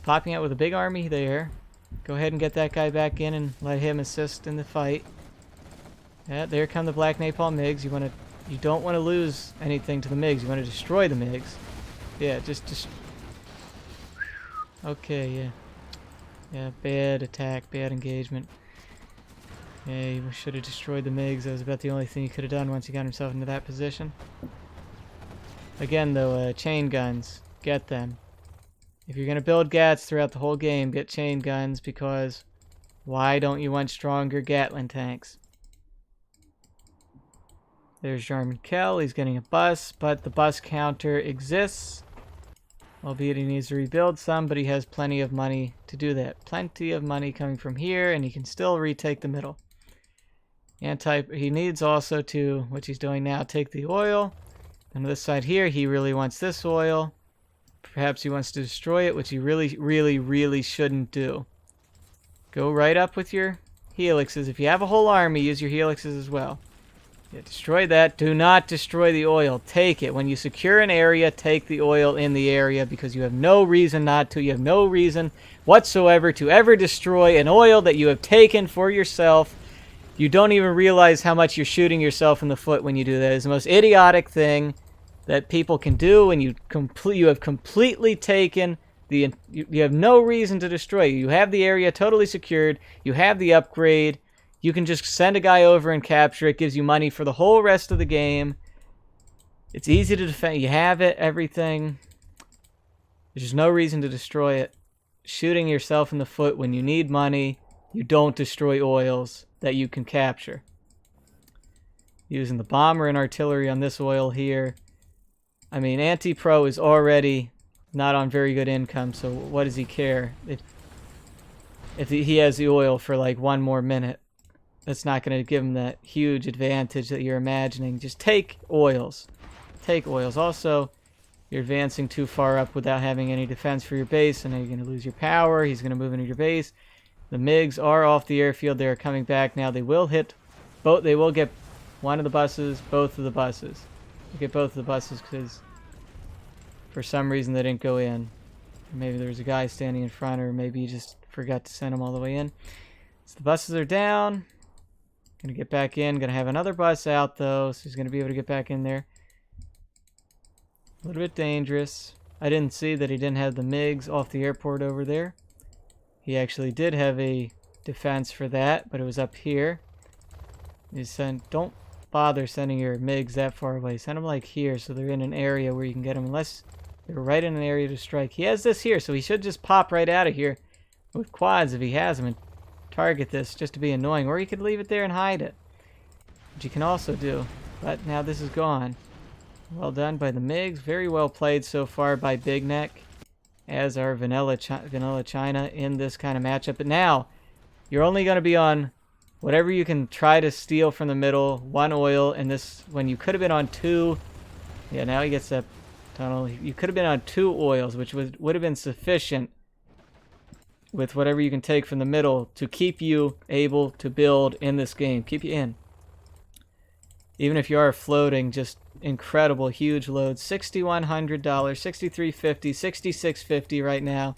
Popping out with a big army there. Go ahead and get that guy back in and let him assist in the fight. Yeah, there come the Black Napalm MiGs. You don't want to lose anything to the MiGs. You want to destroy the MiGs. Yeah, just okay, yeah. Yeah, bad attack, bad engagement. Yeah, he should have destroyed the MiGs. That was about the only thing he could have done once he got himself into that position. Again, though, chain guns. Get them. If you're going to build GATs throughout the whole game, get chain guns, because why don't you want stronger Gatling tanks? There's Jarman Kell. He's getting a bus, but the bus counter exists. Albeit he needs to rebuild some, but he has plenty of money to do that. Plenty of money coming from here, and he can still retake the middle. He needs also to, which he's doing now, take the oil. And on this side here, he really wants this oil. Perhaps he wants to destroy it, which he really shouldn't do. Go right up with your helixes. If you have a whole army, use your helixes as well. Yeah, destroy that. Do not destroy the oil. Take it. When you secure an area, take the oil in the area, because you have no reason not to. You have no reason whatsoever to ever destroy an oil that you have taken for yourself. You don't even realize how much you're shooting yourself in the foot when you do that. It's the most idiotic thing that people can do, and you have completely taken the. You have no reason to destroy. You have the area totally secured. You have the upgrade. You can just send a guy over and capture it. Gives you money for the whole rest of the game. It's easy to defend. You have it, everything. There's just no reason to destroy it. Shooting yourself in the foot when you need money. You don't destroy oils that you can capture. Using the bomber and artillery on this oil here. I mean, Anti-Pro is already not on very good income, so what does he care? If he has the oil for like 1 more minute, that's not going to give him that huge advantage that you're imagining. Just take oils. Take oils. Also, you're advancing too far up without having any defense for your base, and now you're going to lose your power. He's going to move into your base. The MiGs are off the airfield. They're coming back now. They will hit both. They will get one of the buses, both of the buses. They get both of the buses because for some reason they didn't go in. Maybe there was a guy standing in front, or maybe you just forgot to send them all the way in. So the buses are down. Gonna get back in. Gonna have another bus out though, so he's gonna be able to get back in there. A little bit dangerous. I didn't see that he didn't have the MiGs off the airport over there. He actually did have a defense for that, but it was up here. Don't bother sending your MiGs that far away. Send them like here, so they're in an area where you can get them, unless they're right in an area to strike. He has this here, so he should just pop right out of here with quads if he has them and target this just to be annoying. Or you could leave it there and hide it, which you can also do. But now this is gone. Well done by the MiGs. Very well played so far by Big Neck as our Vanilla China in this kind of matchup. But now, you're only going to be on whatever you can try to steal from the middle. 1 oil, and this, when you could have been on 2. Yeah, now he gets that tunnel. You could have been on 2 oils, which would have been sufficient with whatever you can take from the middle to keep you able to build in this game. Keep you in. Even if you are floating, just incredible, huge loads. $6,100, $6,350, $6,650 right now.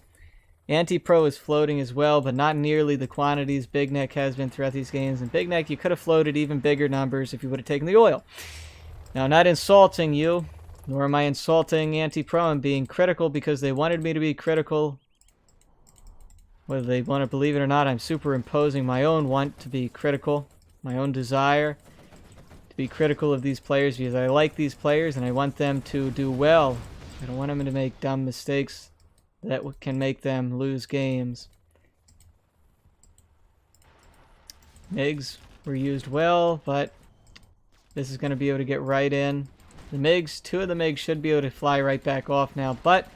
Anti-Pro is floating as well, but not nearly the quantities Big Neck has been throughout these games. And Big Neck, you could have floated even bigger numbers if you would have taken the oil. Now, I'm not insulting you, nor am I insulting Anti-Pro and being critical because they wanted me to be critical. Whether they want to believe it or not, I'm superimposing my own want to be critical, my own desire be critical of these players because I like these players and I want them to do well. I don't want them to make dumb mistakes that can make them lose games. MiGs were used well, but this is going to be able to get right in. The MiGs, 2 of the MiGs should be able to fly right back off now, but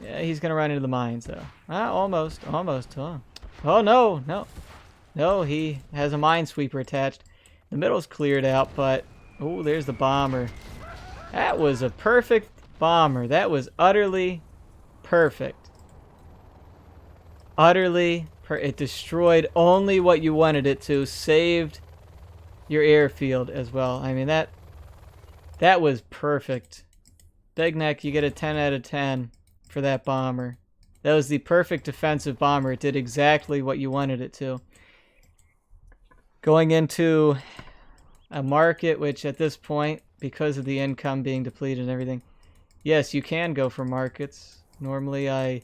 yeah, he's going to run into the mines, though. Ah, almost. Oh, oh no, no. No, he has a minesweeper attached. The middle's cleared out, but... Oh, there's the bomber. That was a perfect bomber. That was utterly perfect. It destroyed only what you wanted it to. Saved your airfield as well. I mean, that was perfect. Big Neck, you get a 10 out of 10 for that bomber. That was the perfect defensive bomber. It did exactly what you wanted it to. Going into a market, which at this point, because of the income being depleted and everything, yes, you can go for markets. Normally I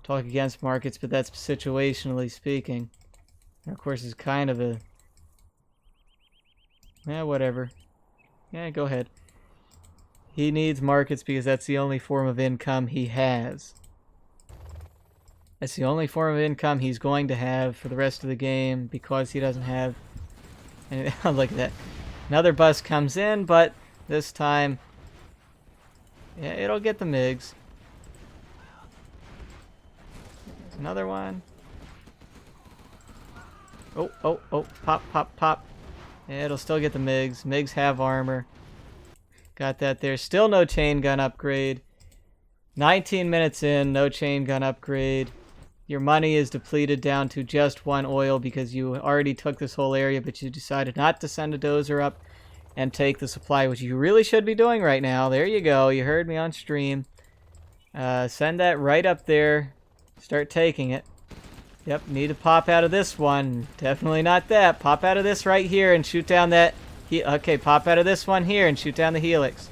talk against markets, but that's situationally speaking. And of course, it's kind of a... Yeah, whatever. Yeah, go ahead. He needs markets because that's the only form of income he has. That's the only form of income he's going to have for the rest of the game because he doesn't have... And look at that. Another bus comes in, but this time... Yeah, it'll get the MiGs. There's another one. Oh. Pop. Yeah, it'll still get the MiGs. MiGs have armor. Got that there. Still no chain gun upgrade. 19 minutes in, no chain gun upgrade. Your money is depleted down to just 1 oil because you already took this whole area, but you decided not to send a dozer up and take the supply, which you really should be doing right now. There you go. You heard me on stream. Send that right up there. Start taking it. Yep, need to pop out of this one. Definitely not that. Pop out of this right here and shoot down that... Okay, pop out of this one here and shoot down the helix.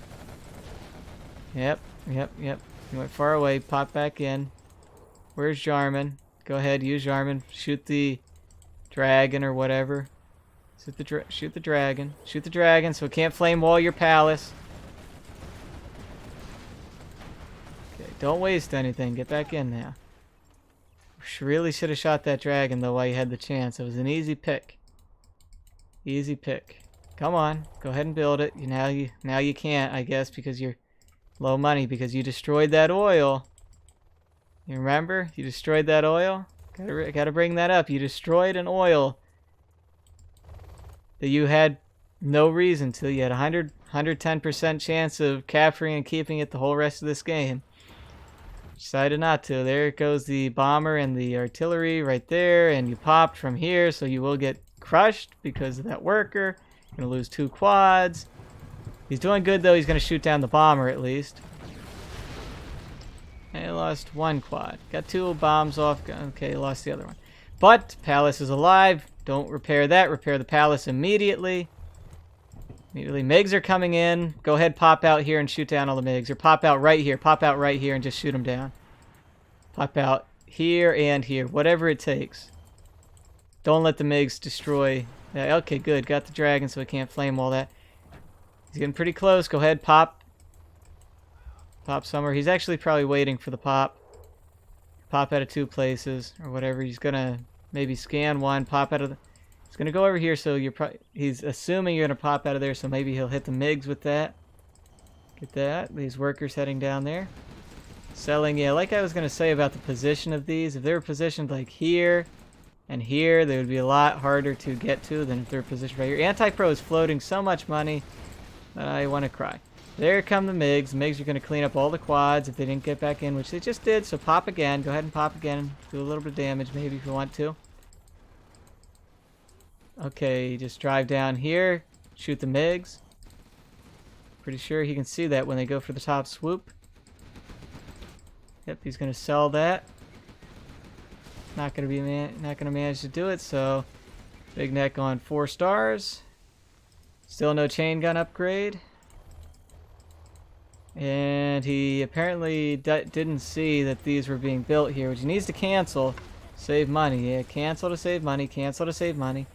Yep. You went far away. Pop back in. Where's Jarman? Go ahead, use Jarman. Shoot the dragon or whatever. Shoot the dragon. Shoot the dragon so it can't flame wall your palace. Okay, don't waste anything. Get back in now. Really should have shot that dragon though while you had the chance. It was an easy pick. Easy pick. Come on, go ahead and build it. Now you can't, I guess, because you're low money because you destroyed that oil. You remember? You destroyed that oil? Gotta bring that up. You destroyed an oil that you had no reason to. You had 110% chance of capturing and keeping it the whole rest of this game. Decided not to. There goes the bomber and the artillery right there, and you popped from here, so you will get crushed because of that worker. You're gonna lose 2 quads. He's doing good though. He's gonna shoot down the bomber at least. And he lost 1 quad. Got 2 bombs off. Okay, lost the other one. But palace is alive. Don't repair that. Repair the palace immediately. MiGs are coming in. Go ahead, pop out here and shoot down all the MiGs. Or pop out right here. Pop out right here and just shoot them down. Pop out here and here. Whatever it takes. Don't let the MiGs destroy. Yeah, okay, good. Got the dragon so it can't flame all that. He's getting pretty close. Go ahead, pop. Pop somewhere. He's actually probably waiting for the pop. Pop out of 2 places or whatever. He's going to maybe scan 1. Pop out of the... He's going to go over here, so he's assuming you're going to pop out of there, so maybe he'll hit the MiGs with that. Get that. These workers heading down there. Selling, yeah, like I was going to say about the position of these. If they were positioned like here and here, they would be a lot harder to get to than if they're positioned right here. Anti-Pro is floating so much money that I want to cry. There come the MiGs. The MiGs are going to clean up all the quads if they didn't get back in, which they just did, so pop again. Go ahead and pop again. Do a little bit of damage maybe if you want to. Okay, just drive down here, shoot the MiGs. Pretty sure he can see that when they go for the top swoop. Yep, he's gonna sell that. Not gonna manage to do it. So, Big Neck on 4 stars. Still no chain gun upgrade. And he apparently didn't see that these were being built here, which he needs to cancel. Save money. Yeah, cancel to save money. Cancel to save money.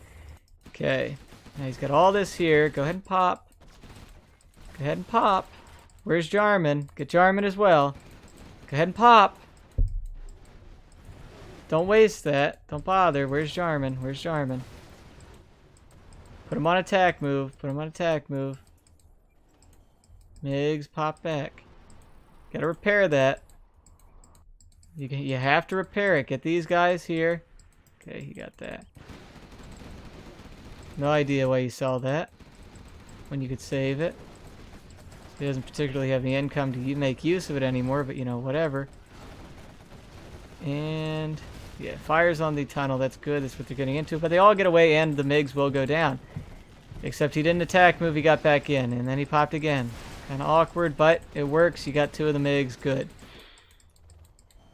Okay, now he's got all this here. Go ahead and pop. Go ahead and pop. Where's Jarman? Get Jarman as well. Go ahead and pop. Don't waste that. Don't bother. Where's Jarman? Where's Jarman? Put him on attack move. Put him on attack move. MiGs, pop back. Gotta repair that. You have to repair it. Get these guys here. Okay, he got that. No idea why you saw that when you could save it. He doesn't particularly have the income to make use of it anymore, but you know, whatever. And yeah, fires on the tunnel. That's good. That's what they're getting into. But they all get away, and the MiGs will go down. Except he didn't attack move. He got back in, and then he popped again. Kind of awkward, but it works. You got 2 of the MiGs. Good.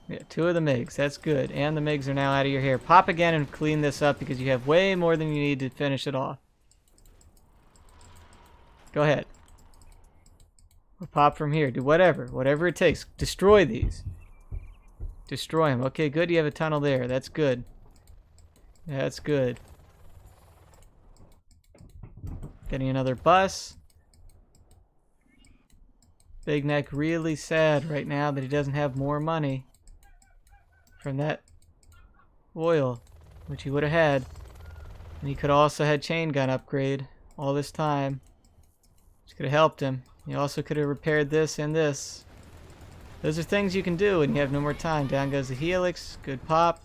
Yeah, 2 of the MiGs. That's good. And the MiGs are now out of your hair. Pop again and clean this up because you have way more than you need to finish it off. Go ahead. Or pop from here. Do whatever. Whatever it takes. Destroy these. Destroy them. Okay, good. You have a tunnel there. That's good. That's good. Getting another bus. Big Neck really sad right now that he doesn't have more money from that oil, which he would have had. And he could have also had chain gun upgrade all this time, which could have helped him. He also could have repaired this and this. Those are things you can do when you have no more time. Down goes the helix. Good pop.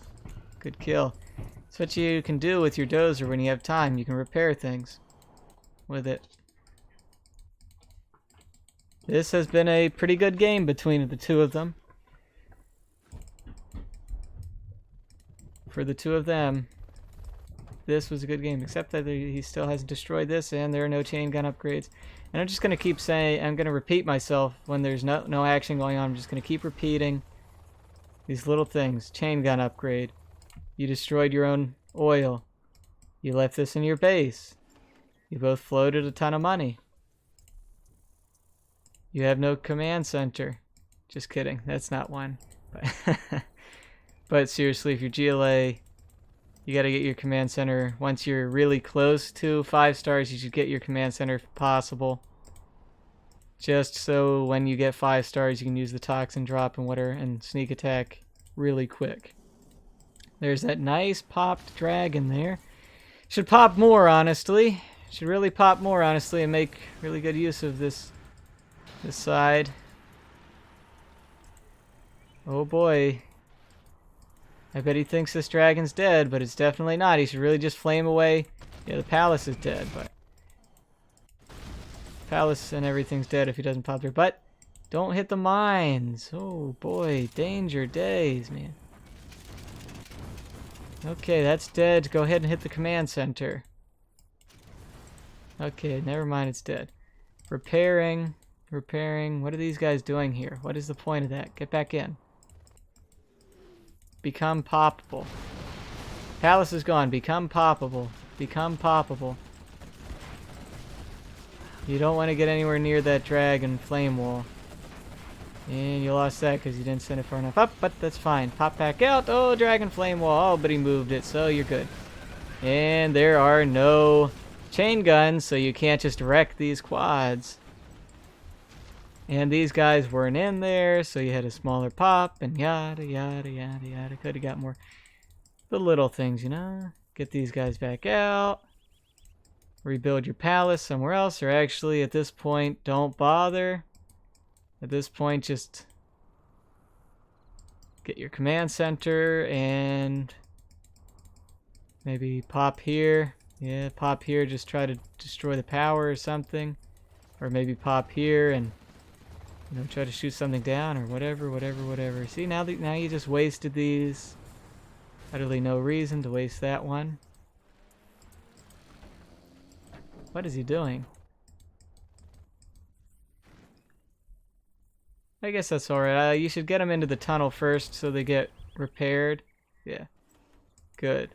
Good kill. That's what you can do with your dozer when you have time. You can repair things with it. This has been a pretty good game between the 2 of them. For the 2 of them, this was a good game, except that he still hasn't destroyed this, and there are no chain gun upgrades. And I'm just going to keep saying, I'm going to repeat myself when there's no action going on. I'm just going to keep repeating these little things. Chain gun upgrade. You destroyed your own oil. You left this in your base. You both floated a ton of money. You have no command center. Just kidding. That's not one. But seriously, if you're GLA, you got to get your command center. Once you're really close to 5 stars, you should get your command center if possible. Just so when you get 5 stars, you can use the toxin drop and whatever and sneak attack really quick. There's that nice popped dragon there. Should pop more, honestly. Should really pop more, honestly, and make really good use of this side. Oh boy. I bet he thinks this dragon's dead, but it's definitely not. He should really just flame away. Yeah, the palace is dead, but palace and everything's dead if he doesn't pop there. But don't hit the mines. Oh boy, danger days, man. Okay, that's dead. Go ahead and hit the command center. Okay, never mind, it's dead. Repairing. What are these guys doing here? What is the point of that? Get back in. Become poppable. Palace is gone. Become poppable. Become poppable. You don't want to get anywhere near that dragon flame wall. And you lost that because you didn't send it far enough up, but that's fine. Pop back out. Oh, dragon flame wall. Oh, but he moved it, so you're good. And there are no chain guns, so you can't just wreck these quads. And these guys weren't in there, so you had a smaller pop, and yada, yada, yada, yada. Could have got more. The little things, you know. Get these guys back out. Rebuild your palace somewhere else, or actually, at this point, don't bother. At this point, just get your command center, and maybe pop here. Yeah, pop here, just try to destroy the power or something. Or maybe pop here and try to shoot something down or whatever. See, now you just wasted these. Utterly no reason to waste that one. What is he doing? I guess that's alright. You should get them into the tunnel first so they get repaired. Yeah. Good.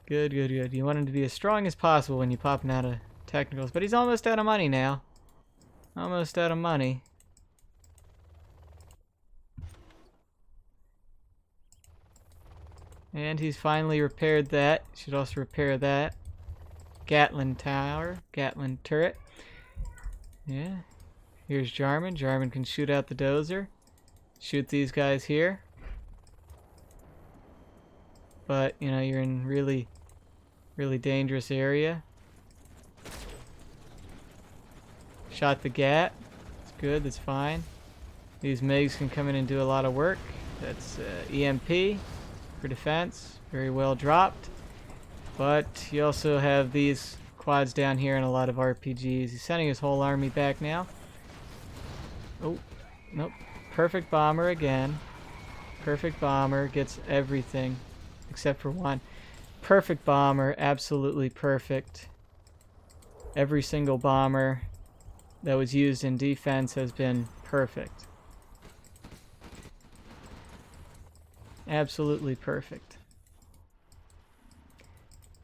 Good. You want him to be as strong as possible when you pop him out of technicals. But he's almost out of money now. Almost out of money. And he's finally repaired that. Should also repair that. Gatling tower. Gatling turret. Yeah. Here's Jarman. Jarman can shoot out the dozer. Shoot these guys here. But, you're in really dangerous area. Shot the GAT. It's good, that's fine. These MiGs can come in and do a lot of work. That's EMP for defense. Very well dropped. But you also have these quads down here and a lot of RPGs. He's sending his whole army back now. Oh, nope. Perfect bomber again. Perfect bomber gets everything except for one. Perfect bomber, absolutely perfect. Every single bomber that was used in defense has been perfect. Absolutely perfect.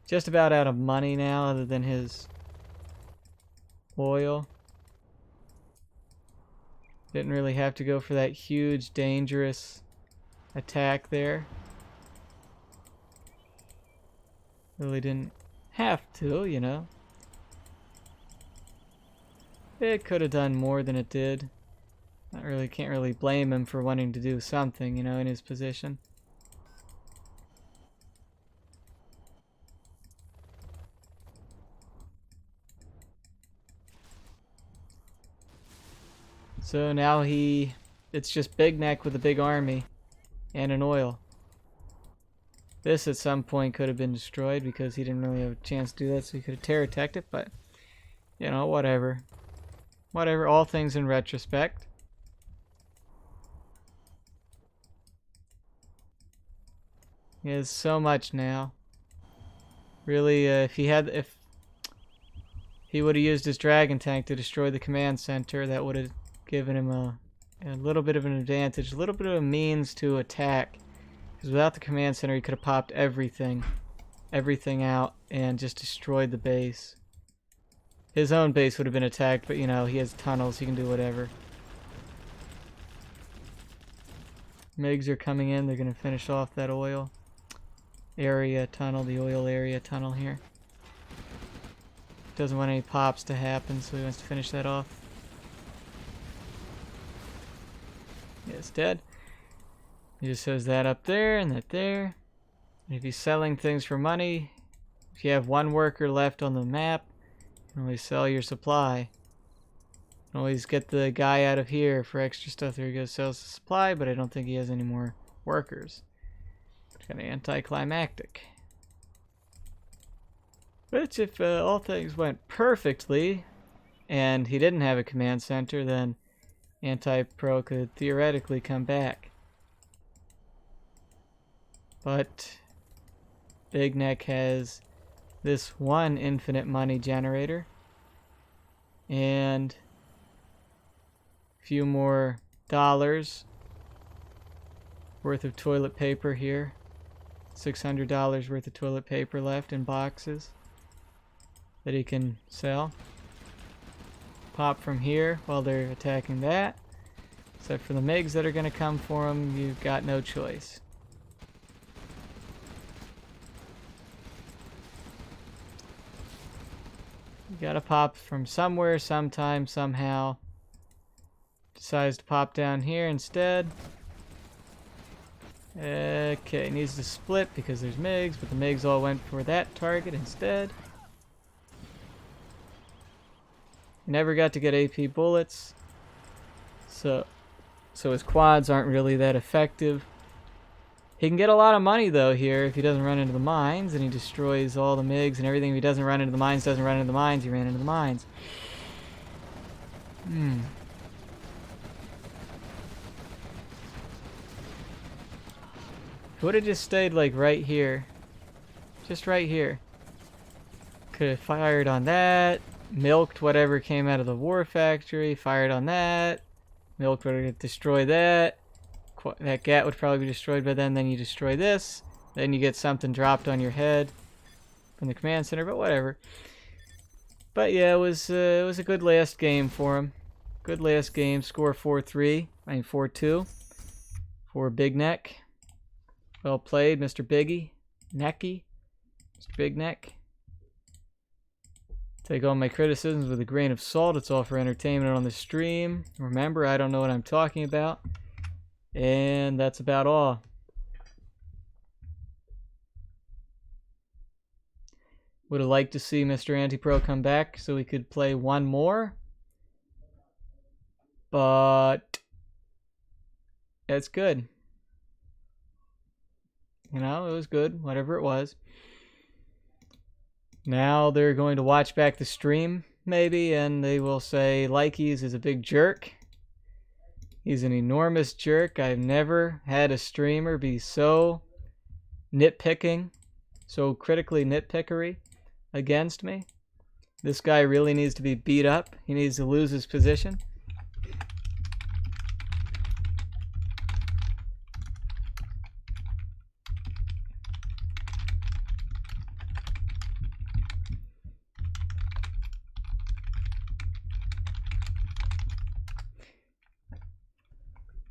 Just about out of money now other than his oil. Didn't really have to go for that huge, dangerous attack there. Really didn't have to, you know. It could have done more than it did. Can't really blame him for wanting to do something, you know, in his position. So now it's just Big Neck with a big army and an oil. This at some point could have been destroyed because he didn't really have a chance to do that, so he could have terror attacked it, but, you know, whatever. Whatever, all things in retrospect. He has so much now. Really, if he would have used his dragon tank to destroy the command center, that would have given him a little bit of an advantage, a little bit of a means to attack. Because without the command center, he could have popped everything out and just destroyed the base. His own base would have been attacked, but you know, he has tunnels, he can do whatever. MiGs are coming in, they're going to finish off that oil area tunnel, the oil area tunnel here. Doesn't want any pops to happen, so he wants to finish that off. Yeah, it's dead. He just has that up there and that there. And if he's selling things for money, if you have one worker left on the map, you can always sell your supply. You can always get the guy out of here for extra stuff. There he goes, sells the supply, but I don't think he has any more workers. It's kind of anticlimactic. But if all things went perfectly, and he didn't have a command center, then Anti-Pro could theoretically come back. But Big Neck has this one infinite money generator and a few more dollars worth of toilet paper here. $600 worth of toilet paper left in boxes that he can sell. Pop from here while they're attacking that. Except for the MiGs that are going to come for him, you've got no choice. You gotta pop from somewhere, sometime, somehow. Decides to pop down here instead. Okay, needs to split because there's MiGs, but the MiGs all went for that target instead. Never got to get AP bullets. So his quads aren't really that effective. He can get a lot of money though here if he doesn't run into the mines and he destroys all the MiGs and everything. If he doesn't run into the mines, he ran into the mines. If he would have just stayed like right here. Just right here. Could have fired on that. Milked whatever came out of the war factory. Fired on that. Milked would have destroyed that. That GAT would probably be destroyed by then. Then you destroy this. Then you get something dropped on your head from the command center, but whatever. But yeah, it was a good last game for him. Good last game. Score 4-3. 4-2 for Big Neck. Well played, Mr. Biggie. Necky. Mr. Big Neck. Take all my criticisms with a grain of salt. It's all for entertainment on the stream. Remember, I don't know what I'm talking about. And that's about all. Would have liked to see Mr. Anti-Pro come back so we could play one more. but it's good. You know, it was good, whatever it was. Now they're going to watch back the stream, maybe, and they will say Likey's is a big jerk. He's an enormous jerk. I've never had a streamer be so nitpicking, so critically nitpickery against me. This guy really needs to be beat up. He needs to lose his position.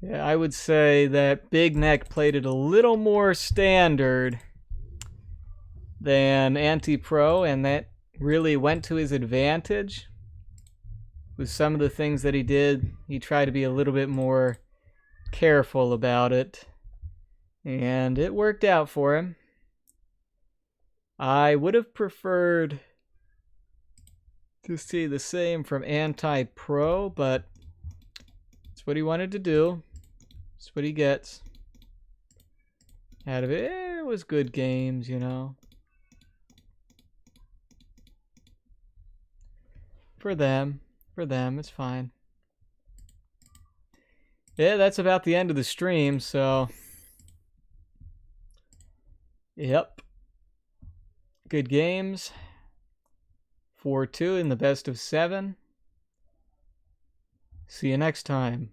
Yeah, I would say that Big NeC played it a little more standard than Anti-Pro, and that really went to his advantage. With some of the things that he did, he tried to be a little bit more careful about it, and it worked out for him. I would have preferred to see the same from Anti-Pro, but it's what he wanted to do. It's what he gets out of it. It was good games, you know. For them, it's fine. Yeah, that's about the end of the stream, so yep. Good games. 4-2 in the best of 7. See you next time.